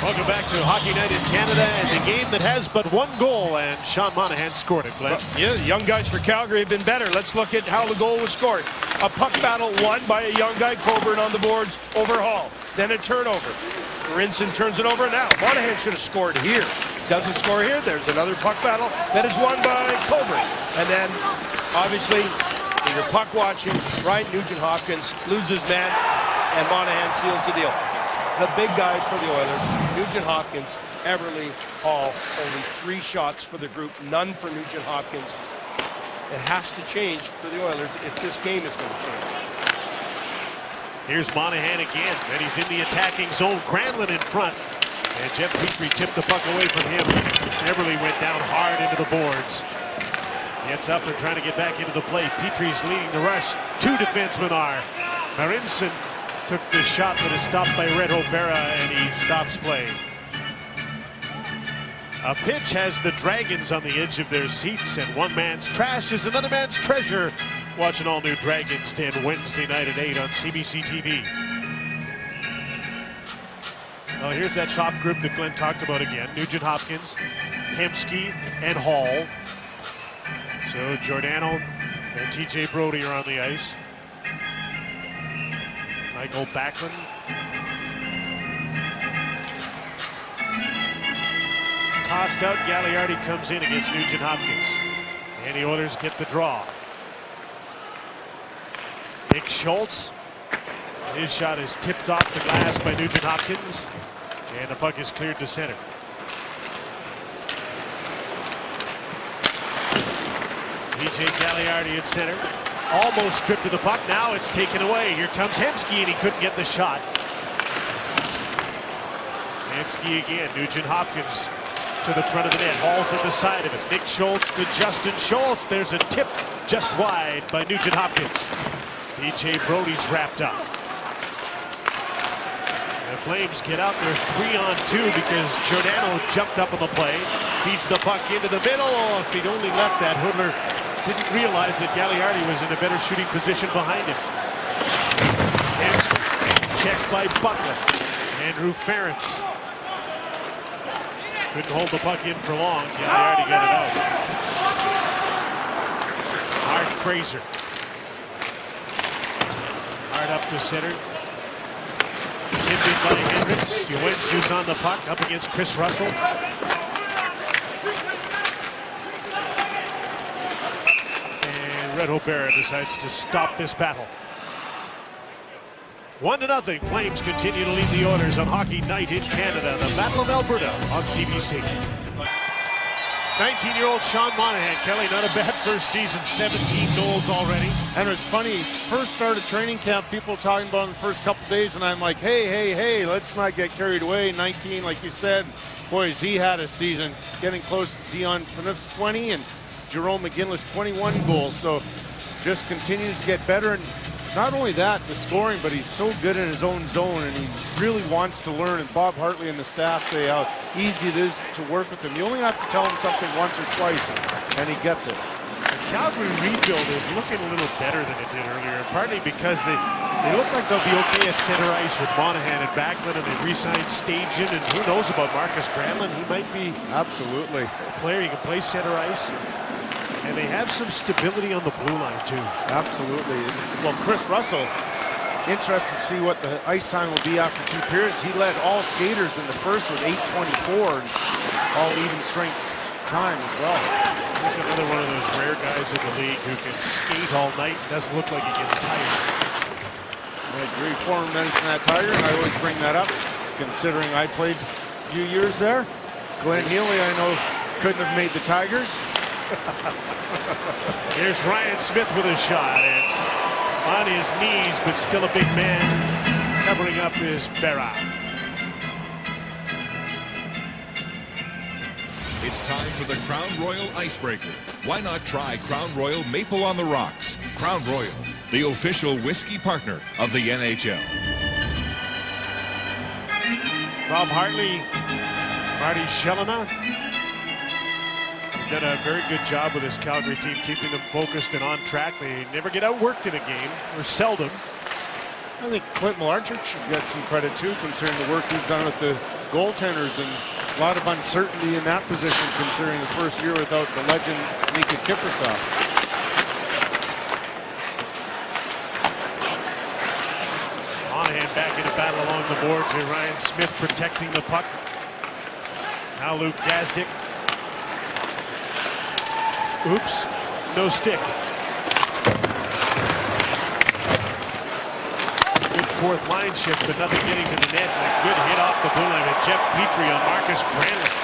[SPEAKER 2] Welcome back to Hockey Night in Canada, and the game that has but one goal, and Sean Monahan scored it, Glenn.
[SPEAKER 4] Yeah, the young guys for Calgary have been better. Let's look at how the goal was scored. A puck battle won by a young guy, Colburn, on the boards over Hall. Then a turnover. Rinson turns it over. Now, Monahan should have scored here. Doesn't score here. There's another puck battle that is won by Colburn. And then, obviously, in your puck watching, Ryan Nugent-Hopkins loses man, and Monahan seals the deal. The big guys for the Oilers, Nugent-Hopkins, Everly, Hall, only 3 shots for the group, none for Nugent-Hopkins. It has to change for the Oilers if this game is going to change.
[SPEAKER 2] Here's Monahan again, and he's in the attacking zone. Granlund in front, and Jeff Petrie tipped the puck away from him. Everly went down hard into the boards. Gets up and trying to get back into the play. Petrie's leading the rush. 2 defensemen are. Marinson took the shot that is stopped by Red O'Bara, and he stops play. A pitch has the Dragons on the edge of their seats, and one man's trash is another man's treasure. Watch an all-new Dragons Den Wednesday night at 8 on CBC TV. Well, here's that top group that Glenn talked about again. Nugent-Hopkins, Hemsky, and Hall. So Giordano and TJ Brodie are on the ice. Michael Backlund. Tossed out, Gagliardi comes in against Nugent-Hopkins. And the Oilers get the draw. Nick Schultz. His shot is tipped off the glass by Nugent-Hopkins. And the puck is cleared to center. PJ Gagliardi at center. Almost stripped of the puck. Now it's taken away. Here comes Hemsky, and he couldn't get the shot. Hemsky again. Nugent-Hopkins to the front of the net. Hall's at the side of it. Nick Schultz to Justin Schultz. There's a tip just wide by Nugent-Hopkins. TJ Brodie's wrapped up. The Flames get out there 3-on-2 because Giordano jumped up on the play. Feeds the puck into the middle. Oh, if he'd only left that, Hoodler didn't realize that Gagliardi was in a better shooting position behind him. Checked by Butler. Andrew Ference. Couldn't hold the puck in for long. Gagliardi got it out. Hart Fraser. Hard up to center. Tipped in by Hendricks. Juwensu's on the puck up against Chris Russell. And Red O'Bara decides to stop this battle. 1-0. Flames continue to lead the Oilers on Hockey Night in Canada. The Battle of Alberta on CBC. 19-year-old Sean Monahan. Kelly, not a bad first season. 17 goals already.
[SPEAKER 3] And it's funny, first started training camp, people talking about in the first couple days, and I'm like, hey, let's not get carried away. 19, like you said, boys, he had a season getting close to Dion Phaneuf's 20 and Jerome McGinley's 21 goals. So just continues to get better. And not only that, the scoring, but he's so good in his own zone, and he really wants to learn. And Bob Hartley and the staff say how easy it is to work with him. You only have to tell him something once or twice, and he gets it.
[SPEAKER 2] The Calgary rebuild is looking a little better than it did earlier, partly because they look like they'll be okay at center ice with Monahan and Backlund, and they re-signed Stajan, and who knows about Marcus Granlund. He might be
[SPEAKER 3] Absolutely.
[SPEAKER 2] a player who can play center ice. And they have some stability on the blue line, too.
[SPEAKER 3] Absolutely. Well, Chris Russell, interested to see what the ice time will be after 2 periods. He led all skaters in the first with 8:24 and all even strength time as well.
[SPEAKER 2] He's another one of those rare guys in the league who can skate all night and doesn't look like he gets tired.
[SPEAKER 3] I agree, former Medicine Hat Tiger, and I always bring that up, considering I played a few years there. Glenn Healy, I know, couldn't have made the Tigers.
[SPEAKER 2] Here's Ryan Smith with a shot. It's on his knees, but still a big man covering up his Berra.
[SPEAKER 5] It's time for the Crown Royal Icebreaker. Why not try Crown Royal Maple on the Rocks? Crown Royal, the official whiskey partner of the NHL.
[SPEAKER 2] Bob Hartley, Marty Shelena, done a very good job with this Calgary team, keeping them focused and on track. They never get outworked in a game, or seldom.
[SPEAKER 3] I think Clint Malarchuk should get some credit too, considering the work he's done with the goaltenders, and a lot of uncertainty in that position, considering the first year without the legend Mika Kiprusoff.
[SPEAKER 2] Monahan back into battle along the boards with Ryan Smith protecting the puck. Now Luke Gazdic. Oops, no stick. Good fourth line shift, but nothing getting to the net. And a good hit off the blue line with Jeff Petrie on Marcus Granlund.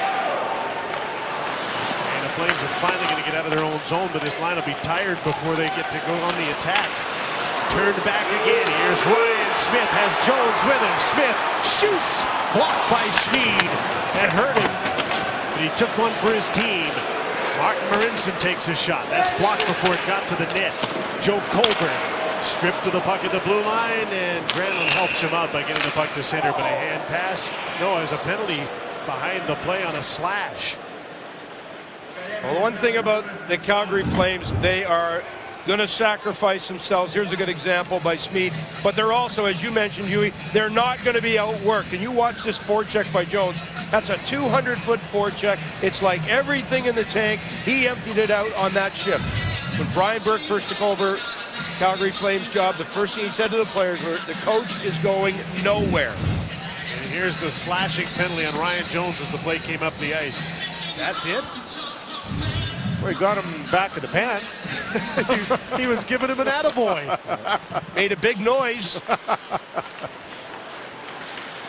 [SPEAKER 2] And the Flames are finally going to get out of their own zone, but this line will be tired before they get to go on the attack. Turned back again. Here's Ryan Smith, has Jones with him. Smith shoots, blocked by Schmid. That hurt him, but he took one for his team. Martin Marincin takes a shot. That's blocked before it got to the net. Joe Colburn stripped to the puck at the blue line, and Granlund helps him out by getting the puck to center, but a hand pass. No, there's a penalty behind the play on a slash.
[SPEAKER 4] Well, the one thing about the Calgary Flames, they are going to sacrifice themselves. Here's a good example by Schmid, but they're also, as you mentioned, Huey, they're not going to be outworked. And you watch this forecheck by Jones. That's a 200-foot forecheck. It's like everything in the tank. He emptied it out on that shift. When Brian Burke first took over Calgary Flames job, the first thing he said to the players was, the coach is going nowhere.
[SPEAKER 2] And here's the slashing penalty on Ryan Jones as the play came up the ice. That's it?
[SPEAKER 3] Well, he got him back of the pants.
[SPEAKER 2] he was giving him an attaboy.
[SPEAKER 4] Made a big noise.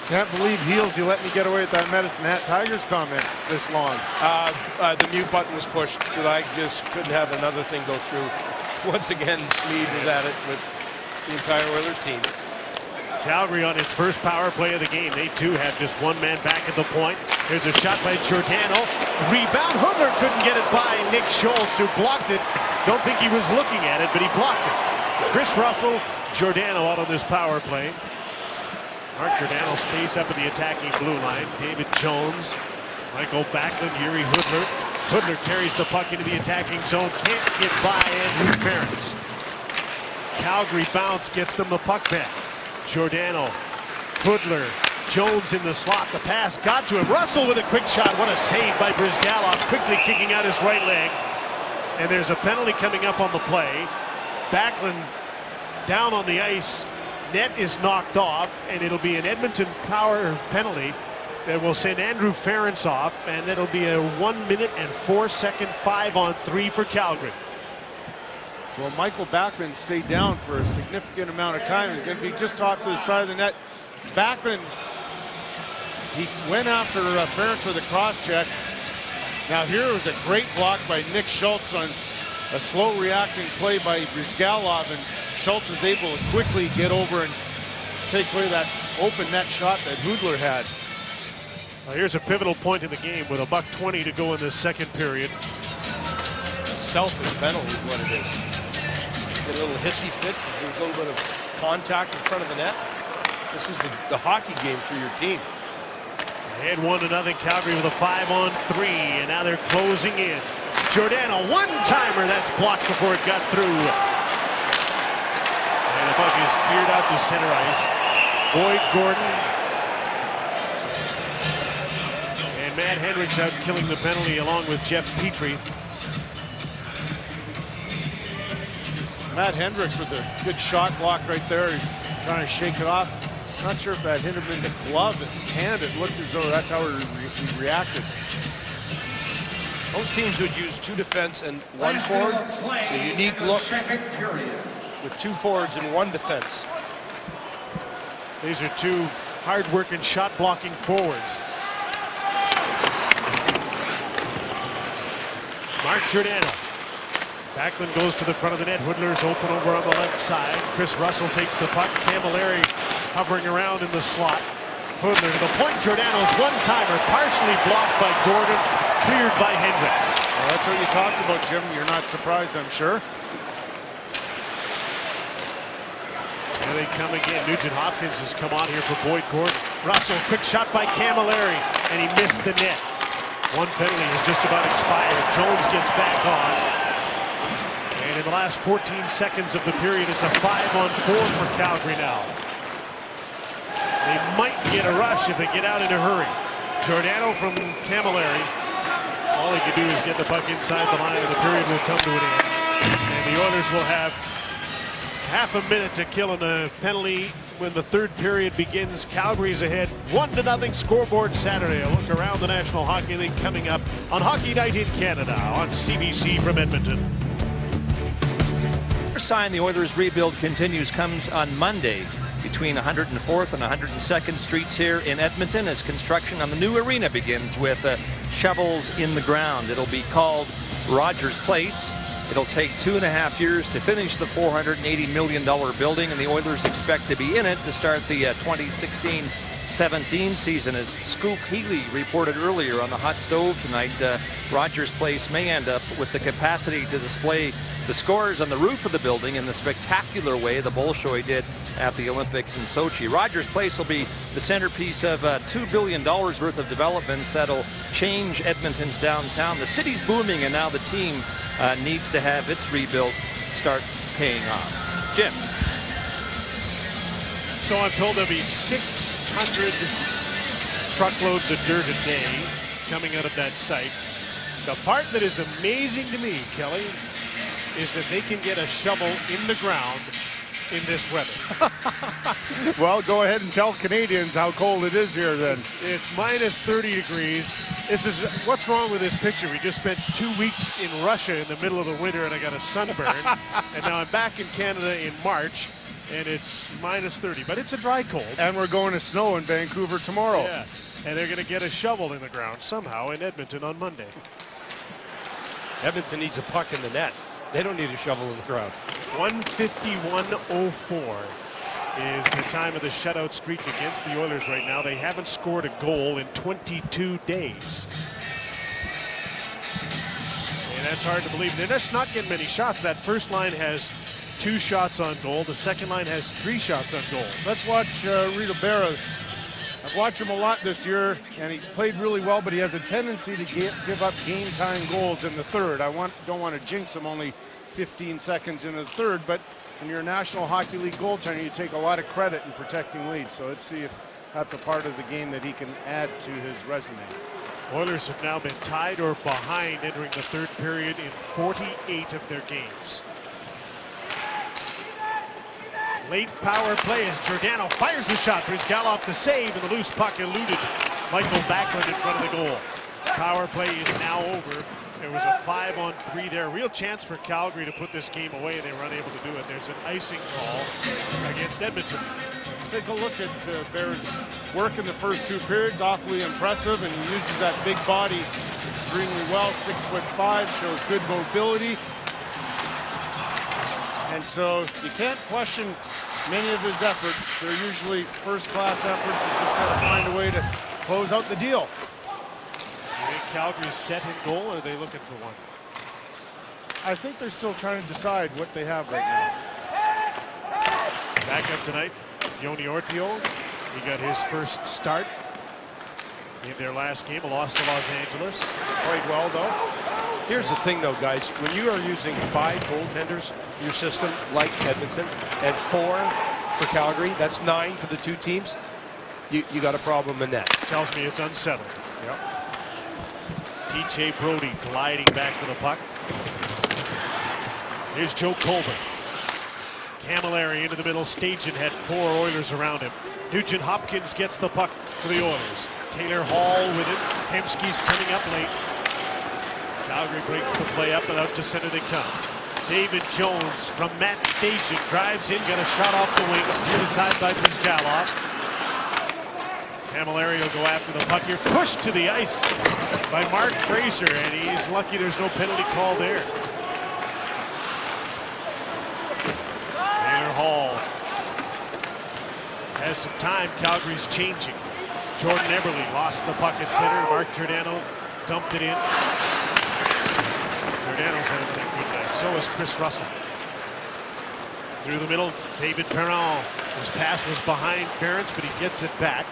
[SPEAKER 3] Can't believe, Heels, you let me get away with that Medicine Hat Tigers comment this long.
[SPEAKER 4] The mute button was pushed because I just couldn't have another thing go through. Once again, Schmid was at it with the entire Oilers team.
[SPEAKER 2] Calgary on its first power play of the game. They too have just one man back at the point. Here's a shot by Giordano. Rebound. Hooker couldn't get it by Nick Schultz, who blocked it. Don't think he was looking at it, but he blocked it. Chris Russell, Giordano out on this power play. Mark Giordano stays up in the attacking blue line. David Jones, Michael Backlund, Yuri Hudler. Hudler carries the puck into the attacking zone. Can't get by Andrew Ference. Calgary bounce gets them the puck back. Giordano, Hudler, Jones in the slot. The pass got to him. Russell with a quick shot. What a save by Brizgalov, quickly kicking out his right leg. And there's a penalty coming up on the play. Backlund down on the ice. Net is knocked off, and it'll be an Edmonton Power penalty that will send Andrew Ference off, and it'll be a 1 minute and 4 second 5-on-3 for Calgary.
[SPEAKER 3] Well, Michael Backlund stayed down for a significant amount of time. He's going to be just off to the side of the net. Backlund, he went after Ference with a cross check. Now here was a great block by Nick Schultz on a slow reacting play by Brizgalov, and Schultz was able to quickly get over and take away that open net shot that Hudler had.
[SPEAKER 2] Well, here's a pivotal point in the game with $1:20 to go in this second period.
[SPEAKER 4] Selfish penalty is what it is. Get a little hissy fit. There's a little bit of contact in front of the net. This is the hockey game for your team.
[SPEAKER 2] They had 1-0 Calgary with a 5-on-3, and now they're closing in. Giordano, one-timer, that's blocked before it got through. And the puck is cleared out to center ice. Boyd Gordon. And Matt Hendricks out killing the penalty along with Jeff Petrie.
[SPEAKER 3] Matt Hendricks with a good shot block right there. He's trying to shake it off. Not sure if that hit him in the glove and hand. It looked as though that's how he reacted.
[SPEAKER 4] Most teams would use 2 defense and 1 forward. It's a unique look with 2 forwards and 1 defense.
[SPEAKER 2] These are 2 hard-working, shot-blocking forwards. Mark Giordano. Backlund goes to the front of the net. Whittler's open over on the left side. Chris Russell takes the puck. Camilleri hovering around in the slot. Whittler to the point. Giordano's one-timer, partially blocked by Gordon, cleared by Hendricks.
[SPEAKER 3] Well, that's what you talked about, Jim. You're not surprised, I'm sure.
[SPEAKER 2] Here they come again. Nugent Hopkins has come on here for Boyd Gordon. Russell, quick shot by Camilleri, and he missed the net. 1 penalty has just about expired. Jones gets back on. And in the last 14 seconds of the period, it's a 5-on-4 for Calgary now. They might get a rush if they get out in a hurry. Giordano from Camilleri. All he can do is get the puck inside the line, and the period will come to an end. And the Oilers will have half a minute to kill in a penalty when the 3rd period begins. Calgary's ahead 1-0 scoreboard Saturday. A look around the National Hockey League coming up on Hockey Night in Canada on CBC from Edmonton.
[SPEAKER 1] The sign the Oilers rebuild continues comes on Monday between 104th and 102nd Streets here in Edmonton as construction on the new arena begins with shovels in the ground. It'll be called Rogers Place. It'll take 2.5 years to finish the $480 million building, and the Oilers expect to be in it to start the 2016-17 season. As Scoop Healy reported earlier on the Hot Stove tonight, Rogers Place may end up with the capacity to display the scores on the roof of the building in the spectacular way the Bolshoi did at the Olympics in Sochi. Rogers Place will be the centerpiece of $2 billion worth of developments that'll change Edmonton's downtown. The city's booming, and now the team needs to have its rebuild start paying off. Jim.
[SPEAKER 2] So I'm told there'll be 600 truckloads of dirt a day coming out of that site. The part that is amazing to me, Kelly, is that they can get a shovel in the ground in this weather.
[SPEAKER 3] Well, go ahead and tell Canadians how cold it is here then.
[SPEAKER 2] It's minus 30 degrees. This is what's wrong with this picture. We just spent 2 weeks in Russia in the middle of the winter, and I got a sunburn. And now I'm back in Canada in March, and it's minus 30. But it's a dry cold.
[SPEAKER 3] And we're going to snow in Vancouver tomorrow.
[SPEAKER 2] Yeah, and they're going to get a shovel in the ground somehow in Edmonton on Monday.
[SPEAKER 4] Edmonton needs a puck in the net. They don't need a shovel in the ground.
[SPEAKER 2] 151.04 is the time of the shutout streak against the Oilers right now. They haven't scored a goal in 22 days. And that's hard to believe. They're just not getting many shots. That first line has 2 shots on goal. The second line has 3 shots on goal.
[SPEAKER 3] Let's watch Rita Berra. I've watched him a lot this year, and he's played really well, but he has a tendency to give up game-time goals in the third. Don't want to jinx him, only 15 seconds into the third, but when you're a National Hockey League goaltender, you take a lot of credit in protecting leads. So let's see if that's a part of the game that he can add to his resume.
[SPEAKER 2] Oilers have now been tied or behind entering the 3rd period in 48 of their games. Late power play as Giordano fires the shot. Brizgalov the save, and the loose puck eluded Michael Backlund in front of the goal. Power play is now over. There was a 5-on-3 there. Real chance for Calgary to put this game away, and they were unable to do it. There's an icing call against Edmonton.
[SPEAKER 3] Take a look at Berra's work in the first 2 periods. Awfully impressive, and he uses that big body extremely well. 6'5", shows good mobility. And so you can't question many of his efforts. They're usually first-class efforts. You just got to find a way to close out the deal.
[SPEAKER 2] You think Calgary's set in goal, or are they looking for one?
[SPEAKER 3] I think they're still trying to decide what they have right now.
[SPEAKER 2] Back up tonight, Joni Ortio. He got his first start in their last game, a loss to Los Angeles.
[SPEAKER 3] Played well, though.
[SPEAKER 4] Here's the thing, though, guys. When you are using 5 goaltenders in your system, like Edmonton, and 4 for Calgary, that's 9 for the 2 teams, you got a problem in that.
[SPEAKER 2] Tells me it's unsettled.
[SPEAKER 3] Yep.
[SPEAKER 2] TJ Brody gliding back to the puck. Here's Joe Colbert. Camilleri into the middle, Stajan had 4 Oilers around him. Nugent Hopkins gets the puck for the Oilers. Taylor Hall with it. Hemsky's coming up late. Calgary breaks the play up and out to center they come. David Jones from Matt Stajan drives in, got a shot off the wing, steered aside by Brizgalov. Camilleri will go after the puck here, pushed to the ice by Mark Fraser, and he's lucky there's no penalty call there. Taylor Hall has some time. Calgary's changing. Jordan Eberle lost the puck at center. Mark Giordano dumped it in. Giordano's had a good night. So is Chris Russell. Through the middle, David Perron. His pass was behind Ferentz, but he gets it back.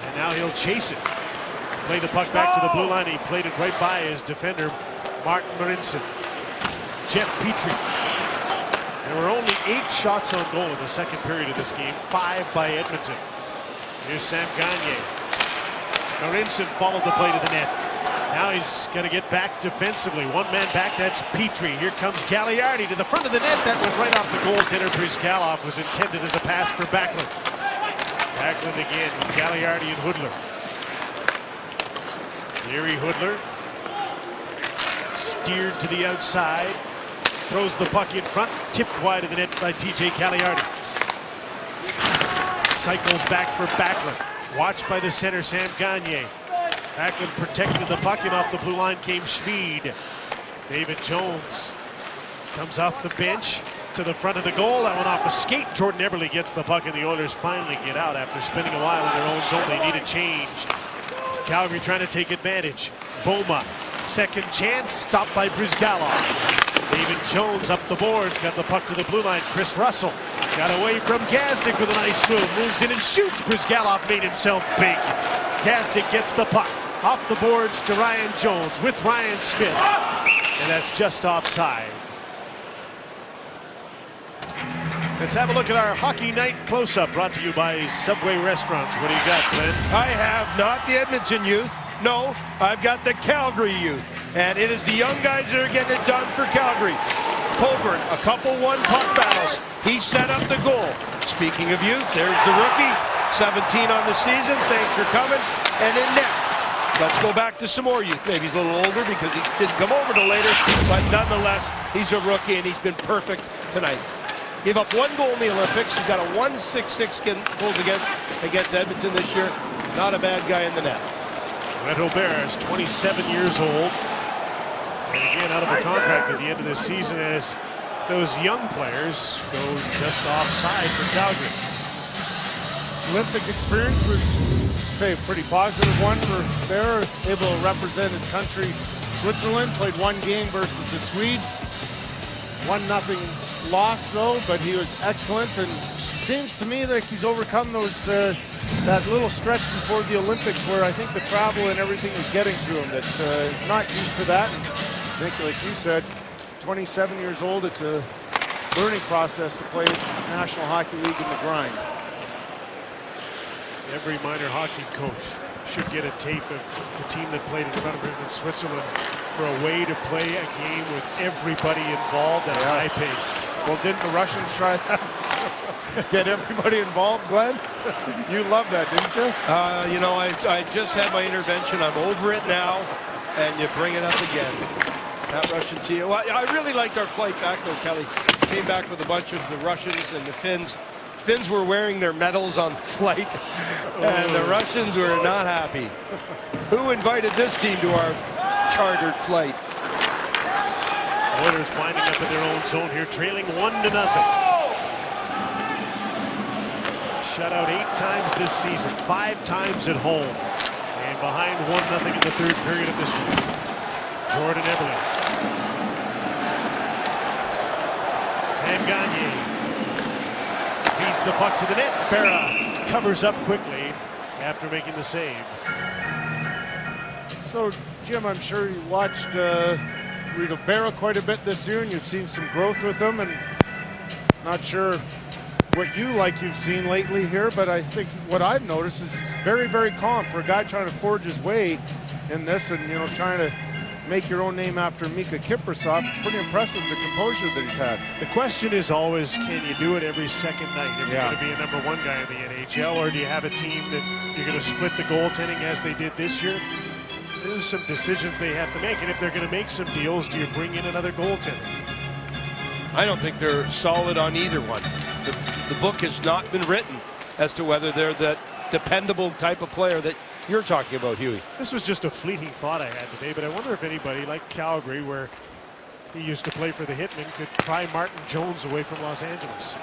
[SPEAKER 2] And now he'll chase it. Play the puck back to the blue line. He played it right by his defender, Martin Marincin. Jeff Petrie. There were only 8 shots on goal in the second period of this game, 5 by Edmonton. Here's Sam Gagner. Marincin followed the play to the net. Now he's going to get back defensively. 1 man back, that's Petrie. Here comes Gagliardi to the front of the net. That went right off the goaltender. Brizgalov was intended as a pass for Backlund. Backlund again with Gagliardi and Hudler. Larry Hudler steered to the outside. Throws the puck in front, tipped wide of the net by TJ Gagliardi. Cycles back for Backlund. Watched by the center, Sam Gagner. Backlund protected the puck, and off the blue line came Schmid. David Jones comes off the bench to the front of the goal. That went off a skate. Jordan Eberle gets the puck, and the Oilers finally get out after spending a while in their own zone. They need a change. Calgary trying to take advantage. Boma, second chance, stopped by Brizgalov. David Jones up the boards, got the puck to the blue line. Chris Russell got away from Gazdic with a nice move, moves in and shoots. Brizgalov made himself big. Gazdic gets the puck off the boards to Ryan Jones with Ryan Smith, and that's just offside. Let's have a look at our Hockey Night close-up, brought to you by Subway Restaurants. What do you got, Glenn?
[SPEAKER 4] I have not the Edmonton youth. No, I've got the Calgary youth. And it is the young guys that are getting it done for Calgary. Coburn, a couple 1-puck battles. He set up the goal. Speaking of youth, there's the rookie. 17 on the season. Thanks for coming. And in net. Let's go back to some more youth. Maybe he's a little older because he didn't come over till later. But nonetheless, he's a rookie and he's been perfect tonight. Gave up 1 goal in the Olympics. He's got a 1.66 goals against Edmonton this year. Not a bad guy in the net.
[SPEAKER 2] Reto Berra is 27 years old. And again, out of a contract at the end of the season as those young players go just offside for Calgary.
[SPEAKER 3] Olympic experience was, say, a pretty positive one for Berra. Able to represent his country, Switzerland. Played 1 game versus the Swedes. 1-0 loss though, but he was excellent, and seems to me like he's overcome those that little stretch before the Olympics where I think the travel and everything was getting to him. That's not used to that. And I think, like you said, 27 years old. It's a learning process to play National Hockey League in the grind.
[SPEAKER 2] Every minor hockey coach should get a tape of the team that played in front of him in Switzerland for a way to play a game with everybody involved at a high pace.
[SPEAKER 3] Well, didn't the Russians try that? Get everybody involved, Glenn? You love that, didn't you?
[SPEAKER 4] You know, I just had my intervention. I'm over it now, and you bring it up again. That Russian team. Well, I really liked our flight back, though, Kelly. Came back with a bunch of the Russians and the Finns. Finns were wearing their medals on flight, and the Russians were not happy. Who invited this team to our chartered flight?
[SPEAKER 2] Oilers winding up in their own zone here, trailing 1-0. Shut out 8 times this season, 5 times at home, and behind 1-0 in the third period of this one. Jordan Eberle. Sam Gagner feeds the puck to the net. Berra covers up quickly after making the save.
[SPEAKER 3] So, Jim, I'm sure you watched Reto Berra quite a bit this year, and you've seen some growth with him, and not sure what you've seen lately here, but I think what I've noticed is he's very, very calm for a guy trying to forge his way in this, and trying to make your own name after Mika Kiprasov, it's pretty impressive the composure that he's had.
[SPEAKER 2] The question is always, can you do it every second night if you're going to be a number one guy in the NHL, or do you have a team that you're going to split the goaltending as they did this year? There's some decisions they have to make, and if they're going to make some deals, do you bring in another goaltender?
[SPEAKER 4] I don't think they're solid on either one. The book has not been written as to whether they're the dependable type of player that you're talking about, Huey.
[SPEAKER 2] This was just a fleeting thought I had today, but I wonder if anybody like Calgary, where he used to play for the Hitmen, could pry Martin Jones away from Los Angeles.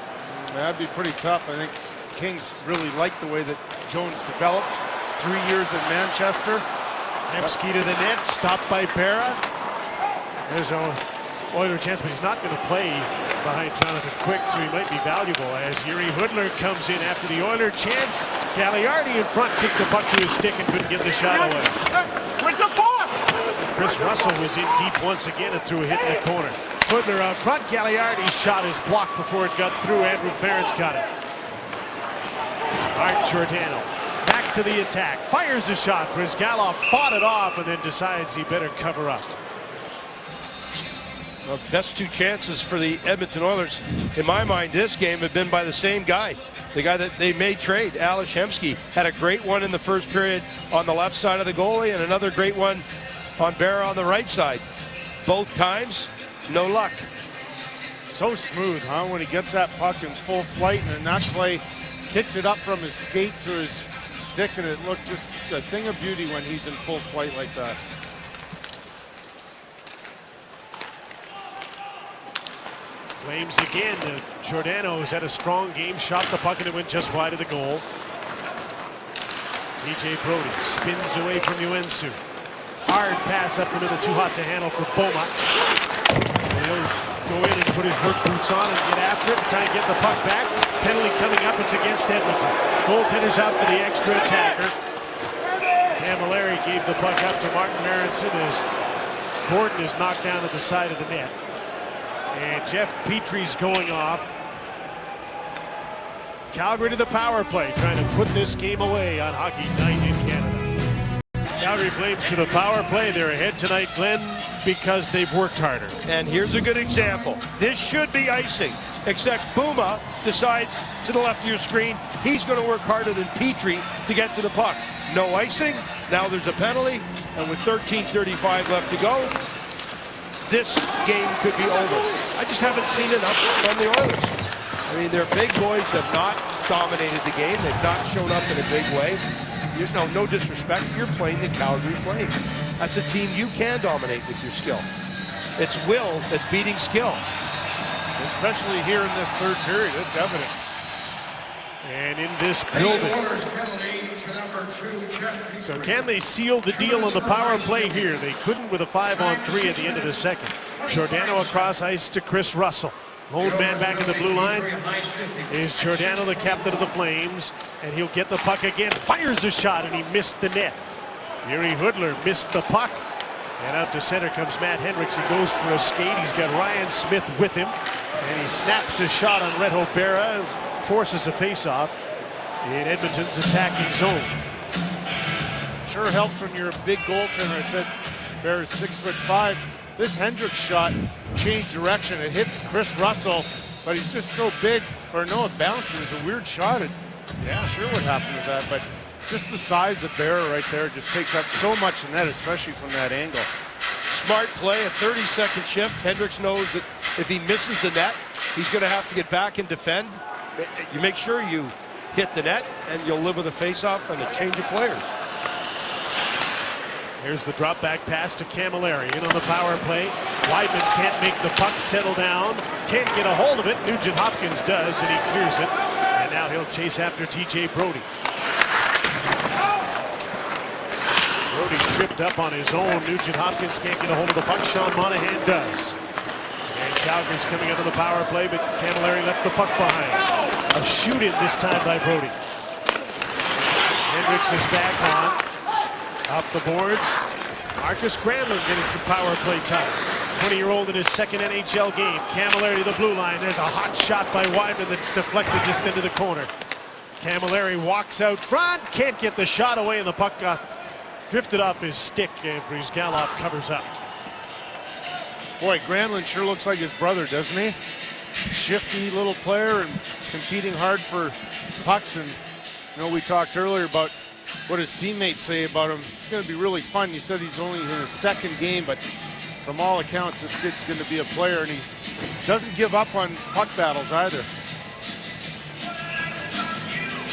[SPEAKER 3] That'd be pretty tough. I think Kings really liked the way that Jones developed. 3 years in Manchester.
[SPEAKER 2] Nemsky to the net, stopped by Berra. There's a Oiler chance, but he's not going to play behind Jonathan Quick, so he might be valuable as Yuri Hudler comes in after the Oiler chance. Gagliardi in front, kicked the puck to his stick and couldn't get the shot away.
[SPEAKER 6] Where's the ball?
[SPEAKER 2] Chris Russell was in deep once again and threw a hit in the corner. Hudler out front, Gagliardi's shot is blocked before it got through. Andrew Ferentz got it. Art Giordano back to the attack, fires a shot. Brizgalov fought it off and then decides he better cover up.
[SPEAKER 4] Well, best two chances for the Edmonton Oilers, in my mind, this game have been by the same guy. The guy that they made trade, Ales Hemsky, had a great one in the first period on the left side of the goalie and another great one on Berra on the right side. Both times, no luck.
[SPEAKER 3] So smooth, huh? When he gets that puck in full flight, and in that play, kicked it up from his skate to his stick, and it looked just a thing of beauty when he's in full flight like that.
[SPEAKER 2] Flames again. Giordano has had a strong game, shot the puck and it went just wide of the goal. TJ Brodie spins away from Uensu. Hard pass up the middle, too hot to handle for Boma. He'll go in and put his work boots on and get after it and try and get the puck back. Penalty coming up, it's against Edmonton. Goaltender's out for the extra attacker. Camilleri gave the puck up to Martin Marincin as Gordon is knocked down at the side of the net. And Jeff Petry's going off. Calgary to the power play, trying to put this game away on Hockey Night in Canada. Calgary Flames to the power play. They're ahead tonight, Glenn, because they've worked harder.
[SPEAKER 4] And here's a good example. This should be icing, except Buma decides to the left of your screen, he's going to work harder than Petry to get to the puck. No icing. Now there's a penalty, and with 13:35 left to go, this game could be over. I just haven't seen enough from the Oilers. I mean, their big boys have not dominated the game. They've not shown up in a big way. No disrespect, you're playing the Calgary Flames. That's a team you can dominate with your skill. It's will that's beating skill.
[SPEAKER 3] Especially here in this third period, it's evident.
[SPEAKER 2] And in this building. So can they seal the deal on the power play here? They couldn't with a 5-on-3 at the end of the second. Giordano across ice to Chris Russell. Lone man back in the blue line is Giordano, the captain of the Flames, and he'll get the puck again. Fires a shot and he missed the net. Yuri Hudler missed the puck. And out to center comes Matt Hendricks. He goes for a skate. He's got Ryan Smith with him. And he snaps a shot on Reto Berra. Forces a face-off in Edmonton's attacking zone.
[SPEAKER 3] Sure helps when you're a big goaltender. I said Berra's 6'5". This Hendricks shot changed direction. It hits Chris Russell, but he's just so big. Or no, it bounced. It was a weird shot. Yeah, not sure what happened with that, but just the size of Berra right there just takes up so much in net, especially from that angle.
[SPEAKER 4] Smart play, a 30-second shift. Hendricks knows that if he misses the net, he's going to have to get back and defend. You make sure you hit the net, and you'll live with a face-off and a change of players.
[SPEAKER 2] Here's the drop back pass to Camilleri. In on the power play. Weidman can't make the puck settle down. Can't get a hold of it. Nugent Hopkins does, and he clears it. And now he'll chase after TJ Brodie. Brodie tripped up on his own. Nugent Hopkins can't get a hold of the puck. Sean Monahan does. And Calgary's coming out of the power play, but Camilleri left the puck behind. A shoot-in this time by Brodie. Hendricks is back on. Up the boards. Marcus Granlund getting some power play time. 20-year-old in his second NHL game. Camilleri to the blue line. There's a hot shot by Weidman that's deflected just into the corner. Camilleri walks out front. Can't get the shot away, and the puck got drifted off his stick, and Brizgalov covers up.
[SPEAKER 3] Boy, Granlund sure looks like his brother, doesn't he? Shifty little player and competing hard for pucks. And you know, we talked earlier about what his teammates say about him. It's going to be really fun. He said he's only in his second game, but from all accounts, this kid's going to be a player, and he doesn't give up on puck battles either.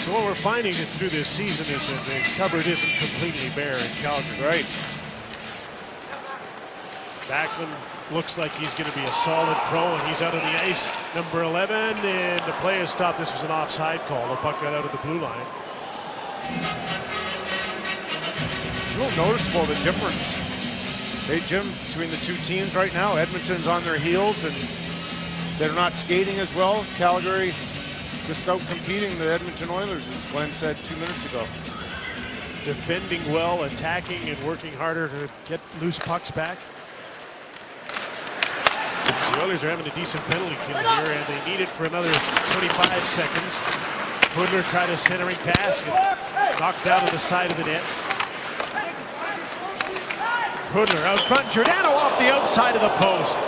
[SPEAKER 2] So what we're finding through this season is that the cupboard isn't completely bare in Calgary.
[SPEAKER 3] Right.
[SPEAKER 2] Backlund looks like he's going to be a solid pro, and he's out on the ice. Number 11, and the play is stopped. This was an offside call. The puck got out of the blue line.
[SPEAKER 3] It's a little noticeable, the difference, hey Jim, between the two teams right now. Edmonton's on their heels, and they're not skating as well. Calgary just out competing the Edmonton Oilers, as Glenn said 2 minutes ago.
[SPEAKER 2] Defending well, attacking, and working harder to get loose pucks back. The Oilers are having a decent penalty kill here, and they need it for another 25 seconds. Hudler tried a centering pass, and knocked down to the side of the net. Hudler out front, Giordano off the outside of the post.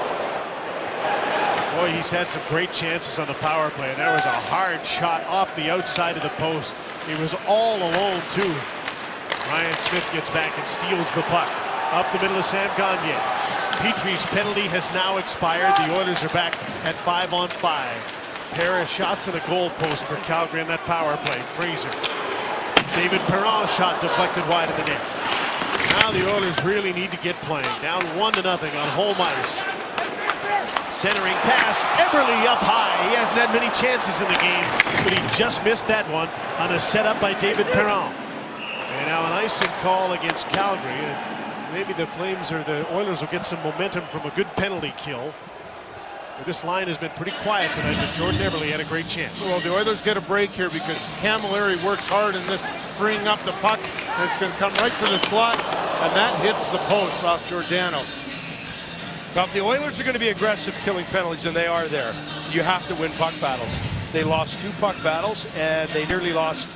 [SPEAKER 2] Boy, he's had some great chances on the power play, and that was a hard shot off the outside of the post. He was all alone, too. Ryan Smith gets back and steals the puck. Up the middle of Sam Gagner. Petrie's penalty has now expired. The Oilers are back at 5-on-5. Pair of shots and a goal post for Calgary in that power play. Fraser. David Perron shot deflected wide of the net. Now the Oilers really need to get playing. Down 1-0 on home ice. Centering pass. Eberle up high. He hasn't had many chances in the game, but he just missed that one on a setup by David Perron. And now an icing call against Calgary. Maybe the Flames or the Oilers will get some momentum from a good penalty kill. But this line has been pretty quiet tonight, but Jordan Eberle had a great chance.
[SPEAKER 3] Well, the Oilers get a break here because Camilleri works hard in this, freeing up the puck, and it's going to come right to the slot, and that hits the post off Giordano.
[SPEAKER 4] Well, if the Oilers are going to be aggressive killing penalties, and they are there, you have to win puck battles. They lost 2 puck battles, and they nearly lost,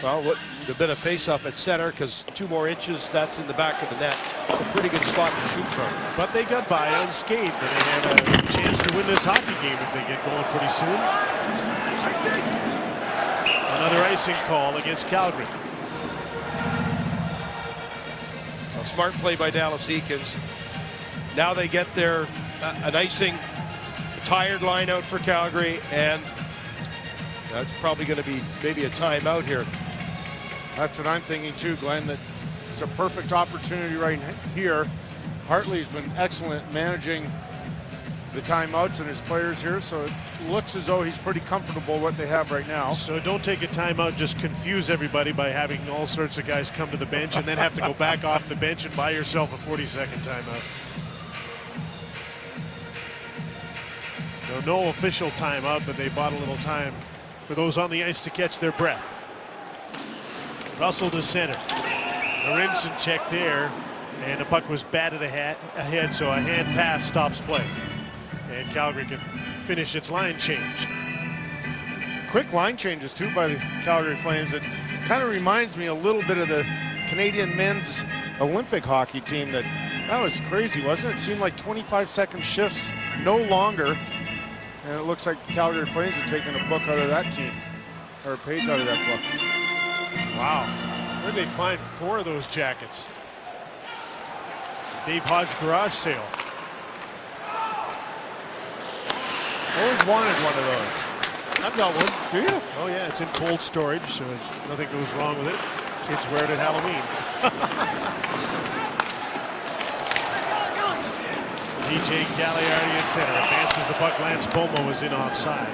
[SPEAKER 4] well, what would have been a face-off at center, because 2 more inches, that's in the back of the net. It's a pretty good spot to shoot from.
[SPEAKER 2] But they got by unscathed, and they have a chance to win this hockey game if they get going pretty soon. Another icing call against Calgary.
[SPEAKER 4] A smart play by Dallas Eakins. Now they get their an icing tired line out for Calgary, and that's probably going to be maybe a timeout here.
[SPEAKER 3] That's what I'm thinking too, Glenn, that it's a perfect opportunity right here. Hartley's been excellent at managing the timeouts and his players here, so it looks as though he's pretty comfortable what they have right now.
[SPEAKER 2] So don't take a timeout, just confuse everybody by having all sorts of guys come to the bench and then have to go back off the bench and buy yourself a 40-second timeout. So no official timeout, but they bought a little time for those on the ice to catch their breath. Russell to center. Aronson check there, and the puck was batted ahead, so a hand pass stops play. And Calgary can finish its line change.
[SPEAKER 3] Quick line changes too by the Calgary Flames. It kind of reminds me a little bit of the Canadian men's Olympic hockey team. That was crazy, wasn't it? It seemed like 25-second shifts, no longer. And it looks like the Calgary Flames are taking a book out of that team, or a page out of that book.
[SPEAKER 2] Wow. Where did they find 4 of those jackets? Dave Hodge garage sale.
[SPEAKER 3] Always wanted one of those. I've got one. Do you?
[SPEAKER 2] Oh yeah, it's in cold storage, so nothing goes wrong with it. Kids wear it at Halloween. DJ Cagliari at center, advances the puck. Lance Bomo is in offside.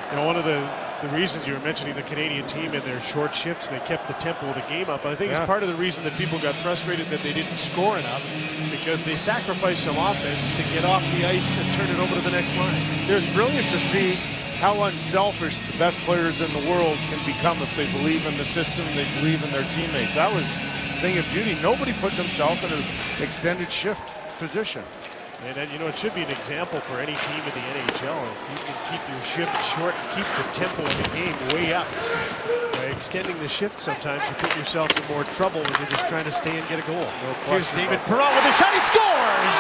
[SPEAKER 2] You know, one of the reasons you were mentioning the Canadian team in their short shifts, they kept the tempo of the game up. I think it's part of the reason that people got frustrated that they didn't score enough, because they sacrificed some offense to get off the ice and turn it over to the next line.
[SPEAKER 3] It was brilliant to see how unselfish the best players in the world can become if they believe in the system, they believe in their teammates. That was a thing of beauty. Nobody put themselves in an extended shift position.
[SPEAKER 2] And then, you know, it should be an example for any team in the NHL. If you can keep your shift short, keep the tempo of the game way up. By extending the shift, sometimes you put yourself in more trouble when you're just trying to stay and get a goal. Here's David Perron with a shot. He scores!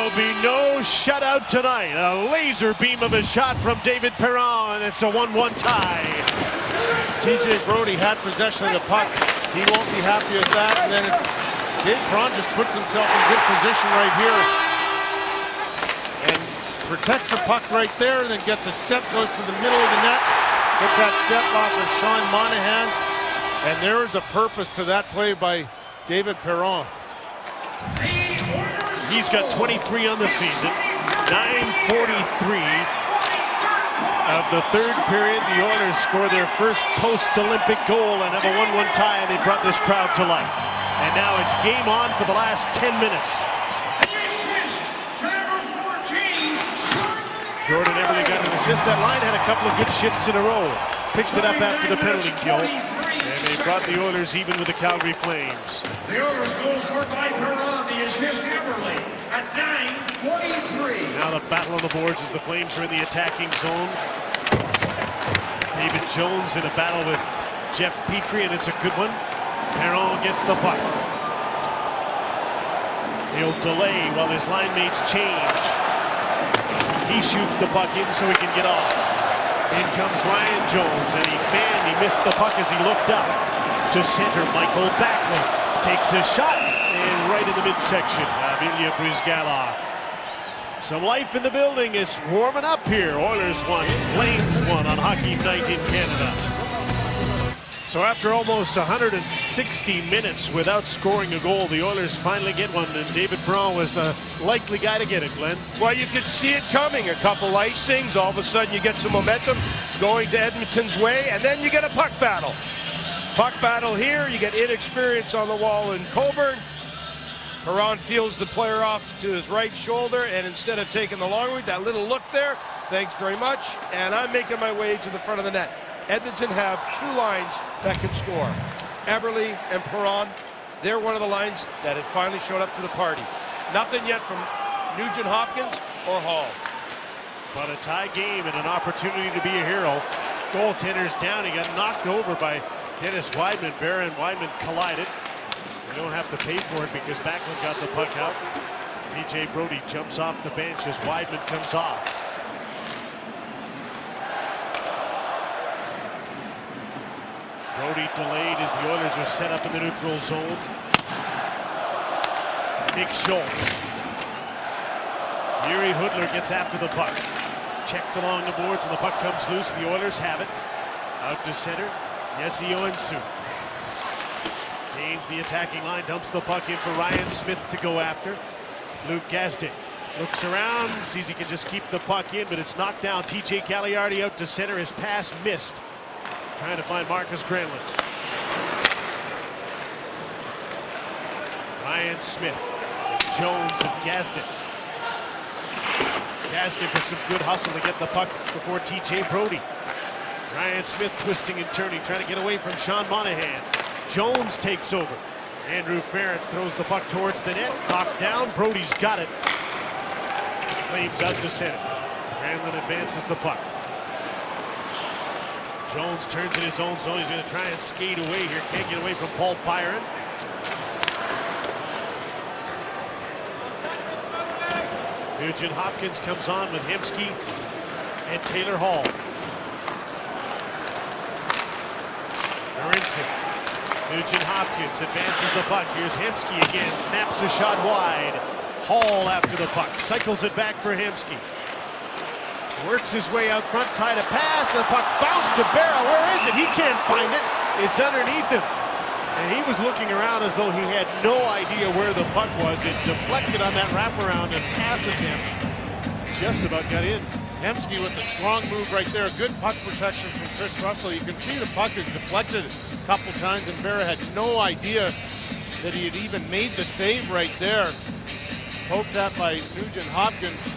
[SPEAKER 2] There'll be no shutout tonight. A laser beam of a shot from David Perron, and it's a 1-1 tie.
[SPEAKER 3] TJ Brodie had possession of the puck. He won't be happy with that. And then Dave Perron just puts himself in good position right here and protects the puck right there, and then gets a step, goes to the middle of the net, gets that step off of Sean Monahan, and there is a purpose to that play by David Perron.
[SPEAKER 2] He's got 23 on the season. 9:43 of the third period. The Oilers score their first post-Olympic goal and have a 1-1 tie, and they brought this crowd to life. And now it's game on for the last 10 minutes. Jordan Eberle got an assist. That line had a couple of good shifts in a row. Pitched it up after the penalty kill. And they brought the Oilers even with the Calgary Flames.
[SPEAKER 6] The Oilers goal scored by Perron, the assist Eberle at 9:43.
[SPEAKER 2] Now the battle on the boards as the Flames are in the attacking zone. David Jones in a battle with Jeff Petrie, and it's a good one. Perron gets the puck. He'll delay while his line mates change. He shoots the puck in so he can get off. In comes Ryan Jones, and he missed the puck as he looked up. To center, Michael Backlund takes a shot, and right in the midsection, Ilya Bryzgalov. Some life in the building. Is warming up here. Oilers won, Flames won on Hockey Night in Canada. So after almost 160 minutes without scoring a goal, the Oilers finally get one, and David Perron was a likely guy to get it, Glenn.
[SPEAKER 4] Well, you could see it coming. A couple icings, all of a sudden you get some momentum going to Edmonton's way, and then you get a puck battle. Puck battle here, you get inexperience on the wall in Coburn. Perron feels the player off to his right shoulder, and instead of taking the long route, that little look there, thanks very much, and I'm making my way to the front of the net. Edmonton have two lines that can score. Eberle and Perron, they're one of the lines that have finally showed up to the party. Nothing yet from Nugent Hopkins or Hall.
[SPEAKER 2] But a tie game and an opportunity to be a hero. Goaltender's down. He got knocked over by Dennis Wideman. Barron and Wideman collided. They don't have to pay for it because Backlund got the puck out. TJ Brodie jumps off the bench as Wideman comes off. Brodie delayed as the Oilers are set up in the neutral zone. Nick Schultz. Yuri Hudler gets after the puck. Checked along the boards, and the puck comes loose. The Oilers have it. Out to center. Jesse Oensu. Gains the attacking line, dumps the puck in for Ryan Smith to go after. Luke Gazdic looks around, sees he can just keep the puck in, but it's knocked down. TJ Cagliardi out to center. His pass missed. Trying to find Marcus Granlund. Ryan Smith, Jones, and Gazdic. Gazdic with some good hustle to get the puck before TJ Brodie. Ryan Smith twisting and turning, trying to get away from Sean Monahan. Jones takes over. Andrew Ferentz throws the puck towards the net. Knocked down. Brodie's got it. Flames out to center. Granlund advances the puck. Jones turns in his own zone. He's going to try and skate away here. Can't get away from Paul Byron. Nugent Hopkins comes on with Hemsky and Taylor Hall. Marincin. Nugent Hopkins advances the puck. Here's Hemsky again. Snaps a shot wide. Hall after the puck. Cycles it back for Hemsky. Works his way out front. Tied a pass. The puck bounced to Barra. Where is it? He can't find it. It's underneath him. And he was looking around as though he had no idea where the puck was. It deflected on that wraparound and pass attempt. Just about got in.
[SPEAKER 3] Hemsky with a strong move right there. Good puck protection from Chris Russell. You can see the puck is deflected a couple times, and Barra had no idea that he had even made the save right there. Poked that by Nugent Hopkins.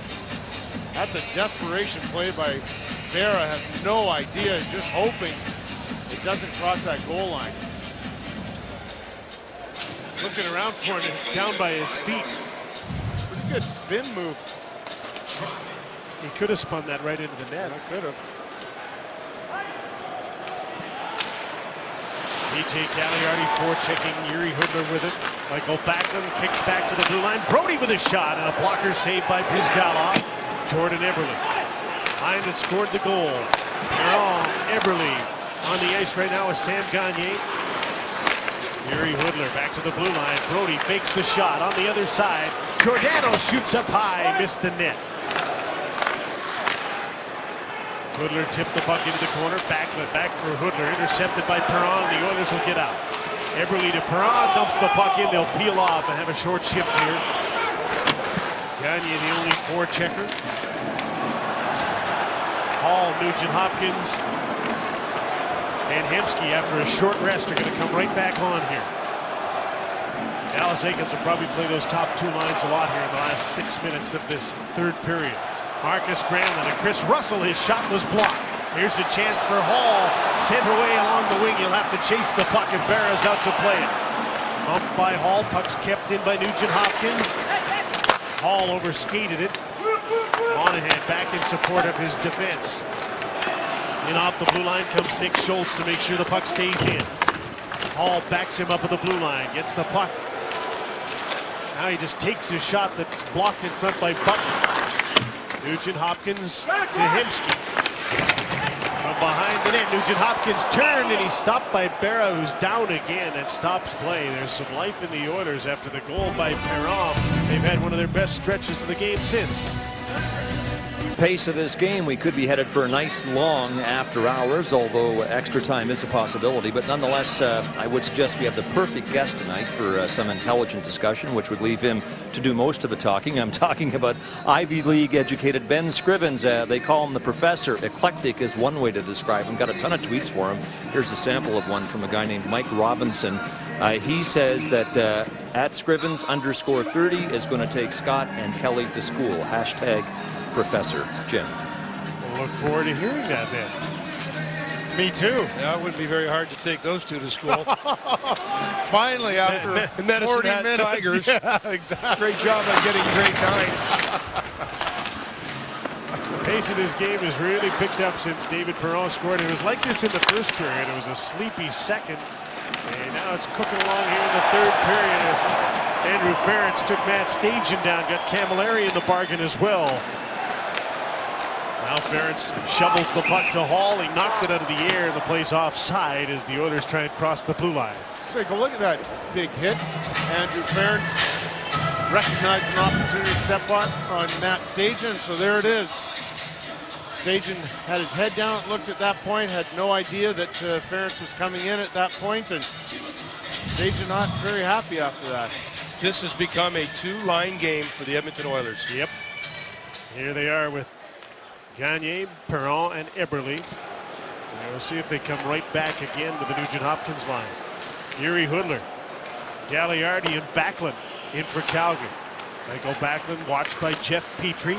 [SPEAKER 3] That's a desperation play by Barra. Has no idea, just hoping it doesn't cross that goal line.
[SPEAKER 2] Looking around for it, and it's down by his feet.
[SPEAKER 3] Pretty good spin move.
[SPEAKER 2] He could have spun that right into the net.
[SPEAKER 3] I could have.
[SPEAKER 2] TJ Cagliardi forechecking Yuri Hudler with it. Michael Backlund kicks back to the blue line. Brody with a shot and a blocker saved by Brizgalov. Jordan Eberle. Line that scored the goal. Perron, Eberle on the ice right now with Sam Gagner. Yuri Hoodler back to the blue line. Brody fakes the shot on the other side. Giordano shoots up high, missed the net. Hoodler tipped the puck into the corner. Backlund back for Hoodler. Intercepted by Perron. The Oilers will get out. Eberle to Perron. Dumps the puck in. They'll peel off and have a short shift here. Gagner, the only forechecker. Hall, Nugent Hopkins, and Hemsky after a short rest are going to come right back on here. Dallas Eakins will probably play those top two lines a lot here in the last 6 minutes of this third period. Marcus Granlund and Chris Russell, his shot was blocked. Here's a chance for Hall. Sent away along the wing. He'll have to chase the puck and Berra's out to play it. Bumped by Hall. Puck's kept in by Nugent Hopkins. Hall overskated it. Monahan back in support of his defense. In off the blue line comes Nick Schultz to make sure the puck stays in. Hall backs him up at the blue line. Gets the puck. Now he just takes his shot that's blocked in front by Button. Nugent Hopkins to Hemsky. From behind the net, Nugent Hopkins turned and he's stopped by Berra, who's down again and stops play. There's some life in the Oilers after the goal by Perron. They've had one of their best stretches of the game since.
[SPEAKER 1] Pace of this game, we could be headed for a nice long after hours, although extra time is a possibility. But nonetheless, I would suggest we have the perfect guest tonight for some intelligent discussion, which would leave him to do most of the talking. I'm talking about Ivy League educated Ben Scrivens. They call him the professor. Eclectic is one way to describe him. Got a ton of tweets for him. Here's a sample of one from a guy named Mike Robinson. He says that at Scrivens_30 is going to take Scott and Kelly to school. Hashtag Professor Jim.
[SPEAKER 2] We'll look forward to hearing that then.
[SPEAKER 4] Me too.
[SPEAKER 7] Yeah, it wouldn't be very hard to take those two to school. Finally, after 40 minutes.
[SPEAKER 4] Tigers.
[SPEAKER 7] Yeah, exactly. Great job on getting grade 9.
[SPEAKER 2] The pace of this game has really picked up since David Perron scored. It was like this in the first period. It was a sleepy second. And now it's cooking along here in the third period as Andrew Ferentz took Matt Stajan down. Got Camilleri in the bargain as well. Now Ferentz shovels the puck to Hall. He knocked it out of the air and the play's offside as the Oilers try and cross the blue line.
[SPEAKER 3] Take a look at that big hit. Andrew Ferentz recognized an opportunity to step on Matt Stajan, so there it is. Stajan had his head down, looked at that point, had no idea that Ferentz was coming in at that point, and Stajan not very happy after that.
[SPEAKER 4] This has become a two-line game for the Edmonton Oilers.
[SPEAKER 2] Yep. Here they are with Gagner, Perron, and Eberle. And we'll see if they come right back again to the Nugent Hopkins line. Yuri Hoodler, Gagliardi, and Backlund in for Calgary. Michael Backlund watched by Jeff Petrie.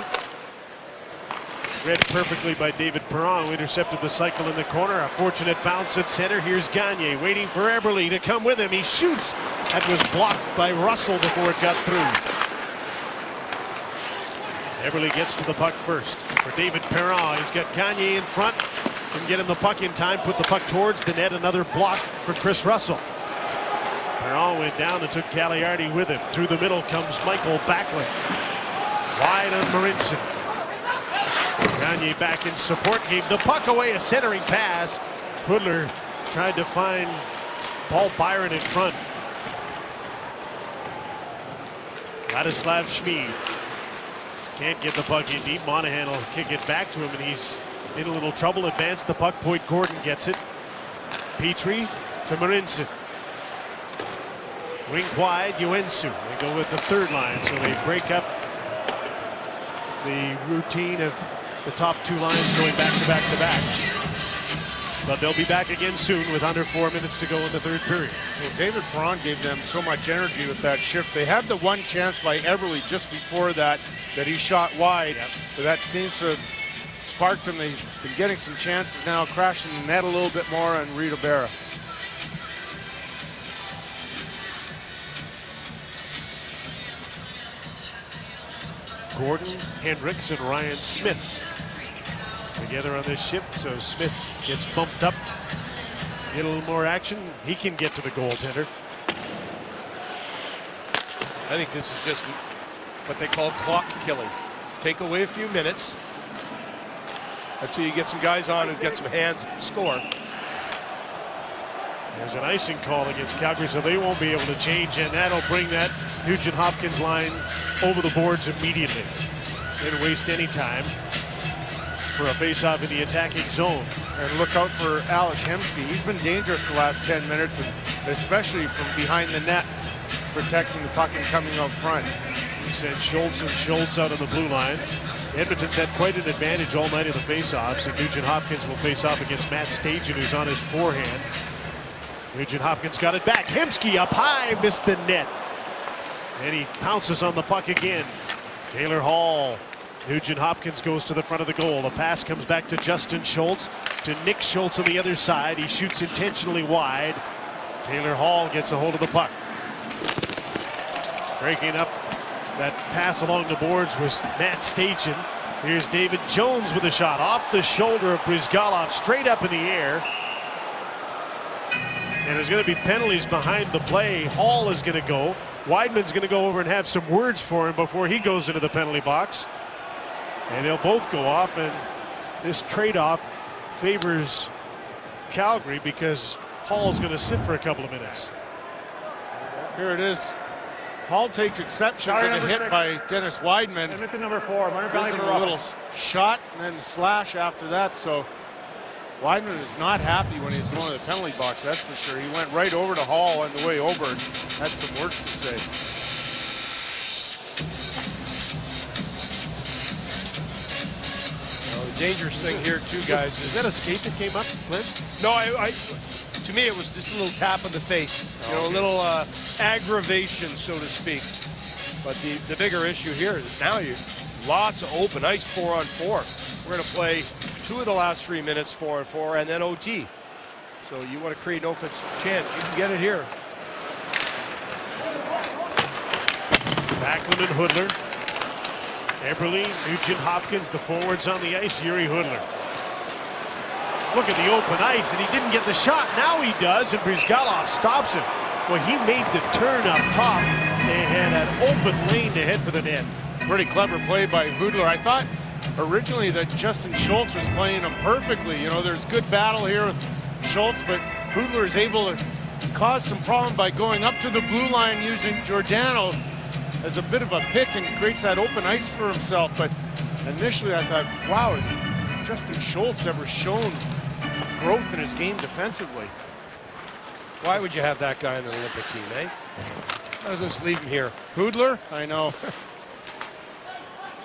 [SPEAKER 2] Read perfectly by David Perron, who intercepted the cycle in the corner. A fortunate bounce at center. Here's Gagner waiting for Eberle to come with him. He shoots. That was blocked by Russell before it got through. Eberle gets to the puck first for David Perron. He's got Gagner in front. Can get him the puck in time. Put the puck towards the net. Another block for Chris Russell. Perron went down and took Gagliardi with him. Through the middle comes Michael Backlund. Wide on Marincin. Gagner back in support. Gave the puck away. A centering pass. Hoodler tried to find Paul Byron in front. Ladislav Schmid can't get the puck in deep. Monahan will kick it back to him, and he's in a little trouble. Advance the puck. Boyd Gordon gets it. Petrie to Marincin. Wing wide, Yuensu. They go with the third line, so they break up the routine of the top two lines going back to back to back. But they'll be back again soon with under 4 minutes to go in the third period.
[SPEAKER 3] Well, David Perron gave them so much energy with that shift. They had the one chance by Eberle just before that he shot wide.
[SPEAKER 2] Yep.
[SPEAKER 3] But that seems to have sparked them. They've been getting some chances now, crashing the net a little bit more on Rita Berra.
[SPEAKER 2] Gordon, Hendricks, and Ryan Smith together on this shift, so Smith gets bumped up, get a little more action. He can get to the goaltender.
[SPEAKER 4] I think this is just what they call clock killing. Take away a few minutes until you get some guys on who get some hands and score.
[SPEAKER 2] There's an icing call against Calgary, so they won't be able to change, and that'll bring that Nugent-Hopkins line over the boards immediately. Didn't waste any time for a face-off in the attacking zone.
[SPEAKER 3] And look out for Alex Hemsky. He's been dangerous the last 10 minutes, and especially from behind the net, protecting the puck and coming out front.
[SPEAKER 2] He sent Schultz and Schultz out on the blue line. Edmonton's had quite an advantage all night in the face-offs, and Nugent-Hopkins will face off against Matt Stajan, who's on his forehand. Nugent-Hopkins got it back. Hemsky up high, missed the net. And he pounces on the puck again. Taylor Hall. Nugent-Hopkins goes to the front of the goal. The pass comes back to Justin Schultz, to Nick Schultz on the other side. He shoots intentionally wide. Taylor Hall gets a hold of the puck. Breaking up that pass along the boards was Matt Stajan. Here's David Jones with a shot off the shoulder of Bryzgalov, straight up in the air. And there's going to be penalties behind the play. Hall is going to go. Weidman's going to go over and have some words for him before he goes into the penalty box. And they'll both go off, and this trade-off favors Calgary because Hall's going to sit for a couple of minutes.
[SPEAKER 3] Here it is. Hall takes exception to the hit by Dennis Weidman.
[SPEAKER 2] Edmonton number 4.
[SPEAKER 3] Gives him a little shot and then slash after that. So Weidman is not happy when he's going to the penalty box, that's for sure. He went right over to Hall on the way over and had some words to say.
[SPEAKER 4] Well, the dangerous thing here, too, guys,
[SPEAKER 2] is that a skate that came up, Clint?
[SPEAKER 4] No, to me, it was just a little tap in the face. You know, a little aggravation, so to speak. But the bigger issue here is now lots of open ice 4-on-4. We're going to play 2 of the last 3 minutes 4-on-4 and then OT. So you want to create an offensive chance, you can get it here.
[SPEAKER 2] Backlund and Hudler. Eberle, Nugent-Hopkins, the forwards on the ice. Yuri Hudler. Look at the open ice, and he didn't get the shot. Now he does, and Bryzgalov stops him. Well, he made the turn up top. They had an open lane to head for the net.
[SPEAKER 3] Pretty clever play by Hudler. I thought originally that Justin Schultz was playing him perfectly. You know, there's good battle here with Schultz, but Hudler is able to cause some problem by going up to the blue line using Giordano as a bit of a pick and creates that open ice for himself. But initially I thought, wow, has Justin Schultz ever shown growth in his game defensively?
[SPEAKER 4] Why would you have that guy in the Olympic team, eh? I'll just leave him here.
[SPEAKER 3] Hudler? I know.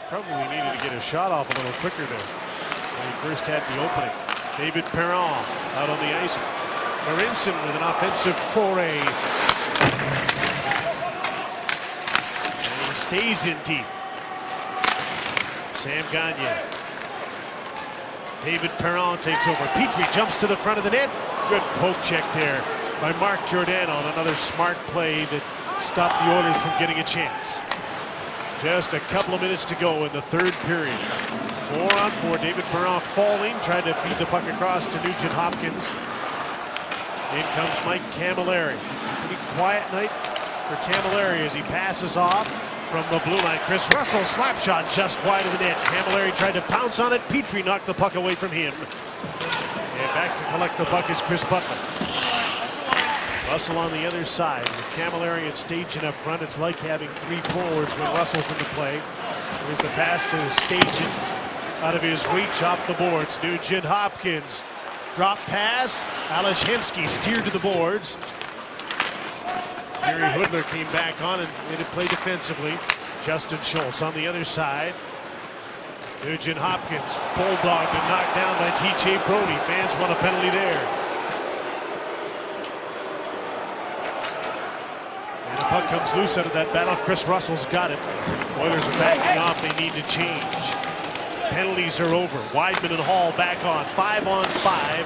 [SPEAKER 2] Probably needed to get a shot off a little quicker there when he first had the opening. David Perron out on the ice. Marincin with an offensive foray. And he stays in deep. Sam Gagner. David Perron takes over. Petrie jumps to the front of the net. Good poke check there by Mark Giordano on another smart play that stopped the Oilers from getting a chance. Just a couple of minutes to go in the third period. 4-on-4. David Perron falling, tried to feed the puck across to Nugent-Hopkins. In comes Mike Camilleri. Pretty quiet night for Camilleri as he passes off from the blue line. Chris Russell, slap shot just wide of the net. Camilleri tried to pounce on it. Petrie knocked the puck away from him. And back to collect the puck is Chris Butler. Russell on the other side. With Camilleri and Stajan up front, it's like having 3 forwards when Russell's into play. Here's the pass to Stajan. Out of his reach off the boards. Nugent-Hopkins. Drop pass. Ales Hemsky steered to the boards. Yuri Hudler came back on and made it play defensively. Justin Schultz on the other side. Nugent-Hopkins bulldogged and knocked down by TJ Brodie. Fans want a penalty there. And the puck comes loose out of that battle. Chris Russell's got it. Oilers are backing off. They need to change. Penalties are over. Weidman and Hall back on. 5-on-5.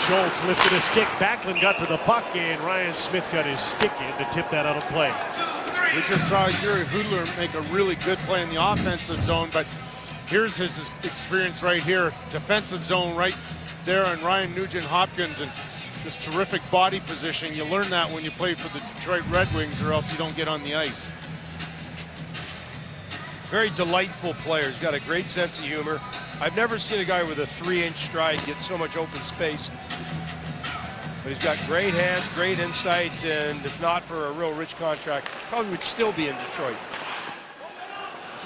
[SPEAKER 2] Schultz lifted a stick. Backlund got to the puck, and Ryan Smith got his stick in to tip that out of play.
[SPEAKER 3] We just saw Yuri Hudler make a really good play in the offensive zone, but here's his experience right here. Defensive zone right there on Ryan Nugent-Hopkins, and Just terrific body position. You learn that when you play for the Detroit Red Wings, or else you don't get on the ice.
[SPEAKER 4] Very delightful player. He's got a great sense of humor. I've never seen a guy with a 3-inch stride get so much open space. But he's got great hands, great insight, and if not for a real rich contract, probably would still be in Detroit.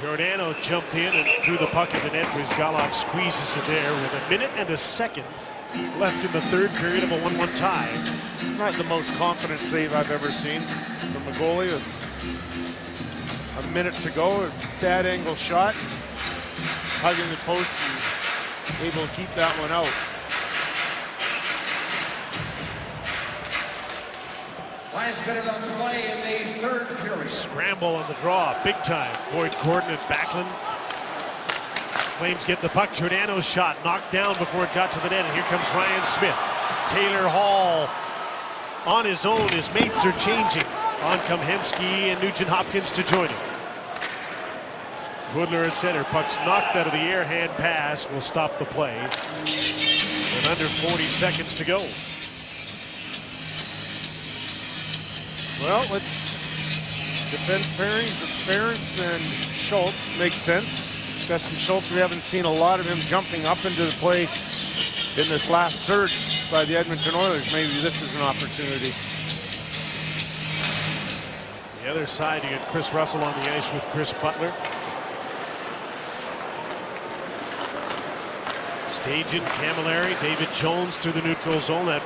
[SPEAKER 2] Giordano jumped in and threw the puck in the net. Bryzgalov squeezes it there with a minute and a second left in the third period of a 1-1 tie.
[SPEAKER 3] It's not the most confident save I've ever seen from a goalie. A minute to go, a bad angle shot, hugging the post and able to keep that one out.
[SPEAKER 6] Last minute on the play in the third period.
[SPEAKER 2] Scramble on the draw, big time. Boyd Gordon and Backlund. Flames get the puck. Giordano's shot knocked down before it got to the net, and here comes Ryan Smith. Taylor Hall on his own. His mates are changing. On come Hemsky and Nugent Hopkins to join him. Woodler at center. Puck's knocked out of the air. Hand pass will stop the play. And under 40 seconds to go.
[SPEAKER 3] Well, let's defense pairings of Ference and Schultz makes sense. Justin Schultz, we haven't seen a lot of him jumping up into the play in this last surge by the Edmonton Oilers. Maybe this is an opportunity.
[SPEAKER 2] The other side, you get Chris Russell on the ice with Chris Butler. Stajan, Camilleri, David Jones through the neutral zone. That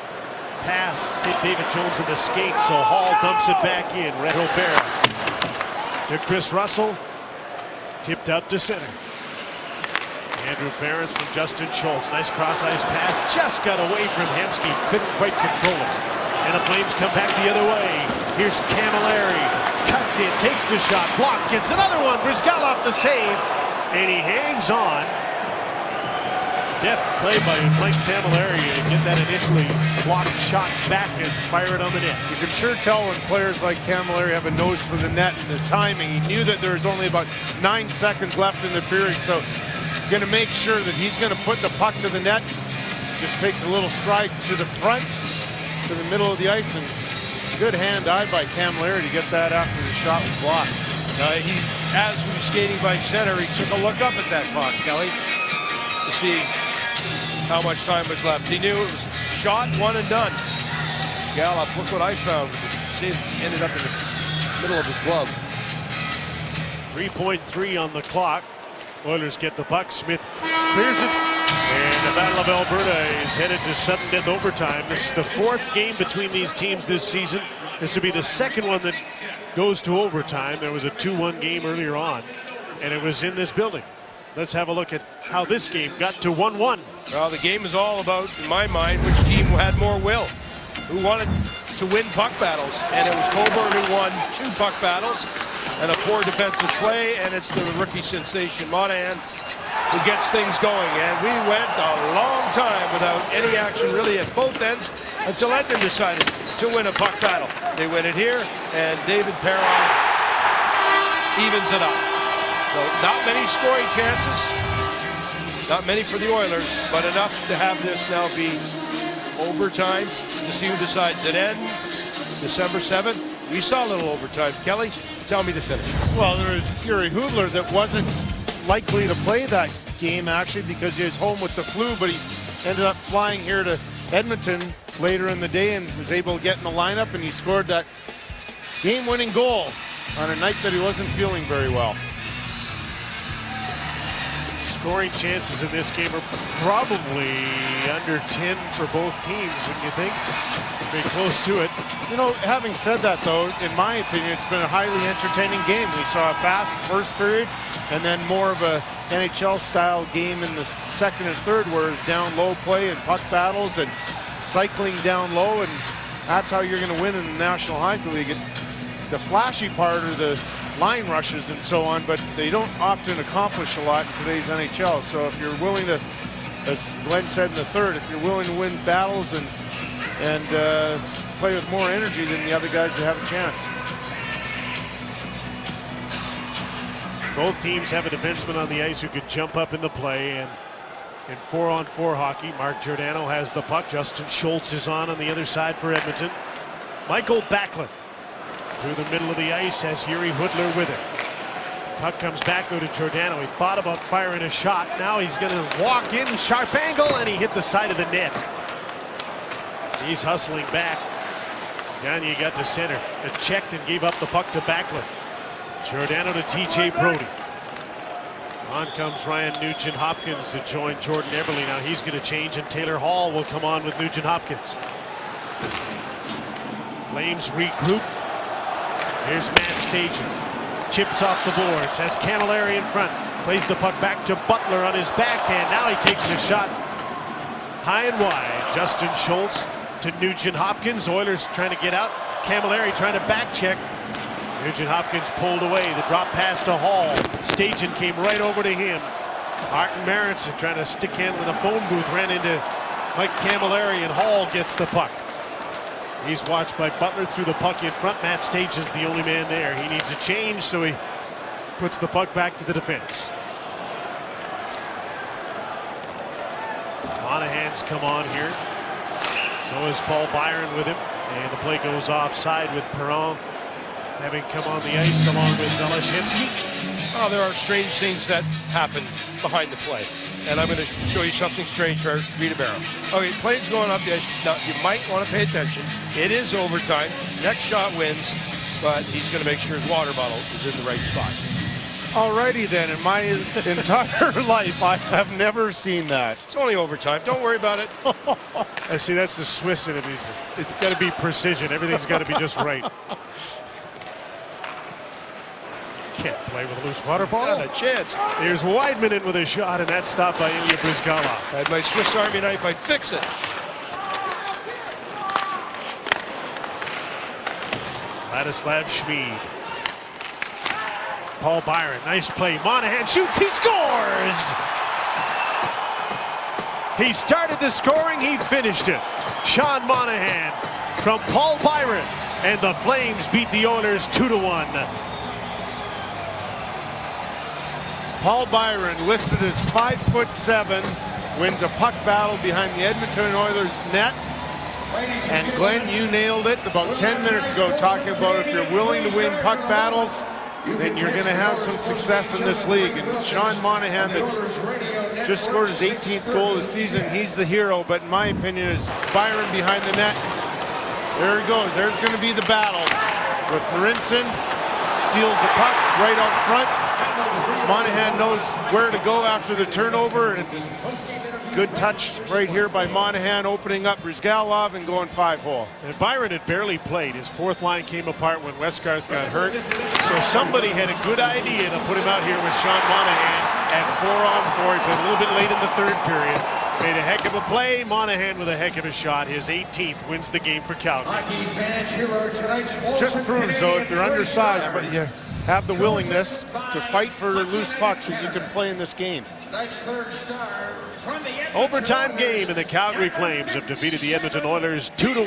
[SPEAKER 2] pass hit David Jones in the skate, so Hall dumps it back in. Reto Berra to Chris Russell, tipped out to center. Andrew Ference from Justin Schultz. Nice cross-ice pass, just got away from Hemsky, couldn't quite control it. And the Flames come back the other way. Here's Camilleri, cuts in, takes the shot, blocked, gets another one. Bryzgalov the save, and he hangs on. Deft play by Mike Camilleri to get that initially blocked shot back and fire it on the net.
[SPEAKER 3] You can sure tell when players like Camilleri have a nose for the net and the timing. He knew that there was only about 9 seconds left in the period, so going to make sure that he's going to put the puck to the net. Just takes a little stride to the front, to the middle of the ice, and good hand-eye by Camilleri to get that after the shot was blocked.
[SPEAKER 4] As he was skating by center, he took a look up at that clock, Kelly, to see how much time was left. He knew it was shot, one and done. Gallup, look what I found. It ended up in the middle of his glove.
[SPEAKER 2] 3.3 on the clock. Oilers get the puck. Smith clears it. And the Battle of Alberta is headed to sudden death overtime. This is the 4th game between these teams this season. This will be the second one that goes to overtime. There was a 2-1 game earlier on, and it was in this building. Let's have a look at how this game got to 1-1.
[SPEAKER 4] Well, the game is all about, in my mind, which team had more will, who wanted to win puck battles. And it was Coburn who won 2 puck battles and a poor defensive play, and it's the rookie sensation Monahan who gets things going. And we went a long time without any action really at both ends until Edmonton decided to win a puck battle. They win it here, and David Perron evens it up. So not many scoring chances, not many for the Oilers, but enough to have this now be overtime to see who decides it end. December 7th, we saw a little overtime. Kelly, tell me the finish.
[SPEAKER 3] Well, there was Yuri Hudler that wasn't likely to play that game, actually, because he was home with the flu, but he ended up flying here to Edmonton later in the day and was able to get in the lineup, and he scored that game-winning goal on a night that he wasn't feeling very well.
[SPEAKER 2] Scoring chances in this game are probably under 10 for both teams, wouldn't you think? Pretty close to it.
[SPEAKER 3] You know, having said that, though, in my opinion, it's been a highly entertaining game. We saw a fast first period and then more of a NHL-style game in the second and third, where it's down low play and puck battles and cycling down low, and that's how you're going to win in the National Hockey League. The flashy part are the line rushes and so on, but they don't often accomplish a lot in today's NHL. So if you're willing to, as Glenn said in the third, if you're willing to win battles and play with more energy than the other guys, you have a chance.
[SPEAKER 2] Both teams have a defenseman on the ice who could jump up in the play, and In 4-on-4 hockey, Mark Giordano has the puck. Justin Schultz is on the other side for Edmonton. Michael Backlund through the middle of the ice has Yuri Hudler with it. Puck comes back out to Giordano. He thought about firing a shot. Now he's going to walk in, sharp angle, and he hit the side of the net. He's hustling back. Gagne got to center. It checked and gave up the puck to Backlund. Giordano to TJ Brodie. On comes Ryan Nugent-Hopkins to join Jordan Eberle. Now he's going to change, and Taylor Hall will come on with Nugent-Hopkins. Flames regroup. Here's Matt Stajan. Chips off the boards. Has Camilleri in front. Plays the puck back to Butler on his backhand. Now he takes a shot high and wide. Justin Schultz to Nugent-Hopkins. Oilers trying to get out. Camilleri trying to back check. Nugent-Hopkins pulled away. The drop pass to Hall. Stajan came right over to him. Martin Marincek trying to stick handle in the phone booth. Ran into Mike Camilleri, and Hall gets the puck. He's watched by Butler through the puck in front. Matt Stajan's the only man there. He needs a change, so he puts the puck back to the defense. Monahan's come on here. So is Paul Byron with him. And the play goes offside with Perron having come on the ice along with Golashevsky.
[SPEAKER 4] Oh, there are strange things that happen behind the play. And I'm going to show you something strange for Rita Barrow. Okay, play's going up the ice. Now, you might want to pay attention. It is overtime. Next shot wins, but he's going to make sure his water bottle is in the right spot.
[SPEAKER 7] Alrighty then, in my entire life, I have never seen that.
[SPEAKER 4] It's only overtime. Don't worry about it.
[SPEAKER 2] I see, that's the Swiss in it. It's got to be precision. Everything's got to be just right. Can't play with a loose water bottle.
[SPEAKER 4] Not a chance.
[SPEAKER 2] Here's Weidman in with a shot, and that's stopped by Ilya Bryzgalov.
[SPEAKER 4] Had my Swiss Army knife, I'd fix it.
[SPEAKER 2] Ladislav Schmid. Paul Byron, nice play. Monahan shoots, he scores! He started the scoring, he finished it. Sean Monahan from Paul Byron, and the Flames beat the Oilers 2-1.
[SPEAKER 7] Paul Byron, listed as 5'7", wins a puck battle behind the Edmonton Oilers net. And Glenn, you nailed it about 10 minutes ago, talking about if you're willing to win puck battles, then you're going to have some success in this league. And Sean Monahan, that's just scored his 18th goal of the season, he's the hero. But in my opinion, is Byron behind the net. There he goes. There's going to be the battle with Marincek. Steals the puck right out front. Monahan knows where to go after the turnover, and it's good touch right here by Monahan, opening up Bryzgalov and going 5-hole.
[SPEAKER 2] And Byron had barely played. His fourth line came apart when Westgarth got hurt. So somebody had a good idea to put him out here with Sean Monahan at 4-on-4. He played a little bit late in the third period. Made a heck of a play. Monahan with a heck of a shot. His 18th wins the game for Calgary.
[SPEAKER 7] Just proves, though, if you're undersized, but you have the willingness to fight for loose pucks, that you can play in this game.
[SPEAKER 2] Overtime game, and the Calgary Flames have defeated the Edmonton Oilers 2-1.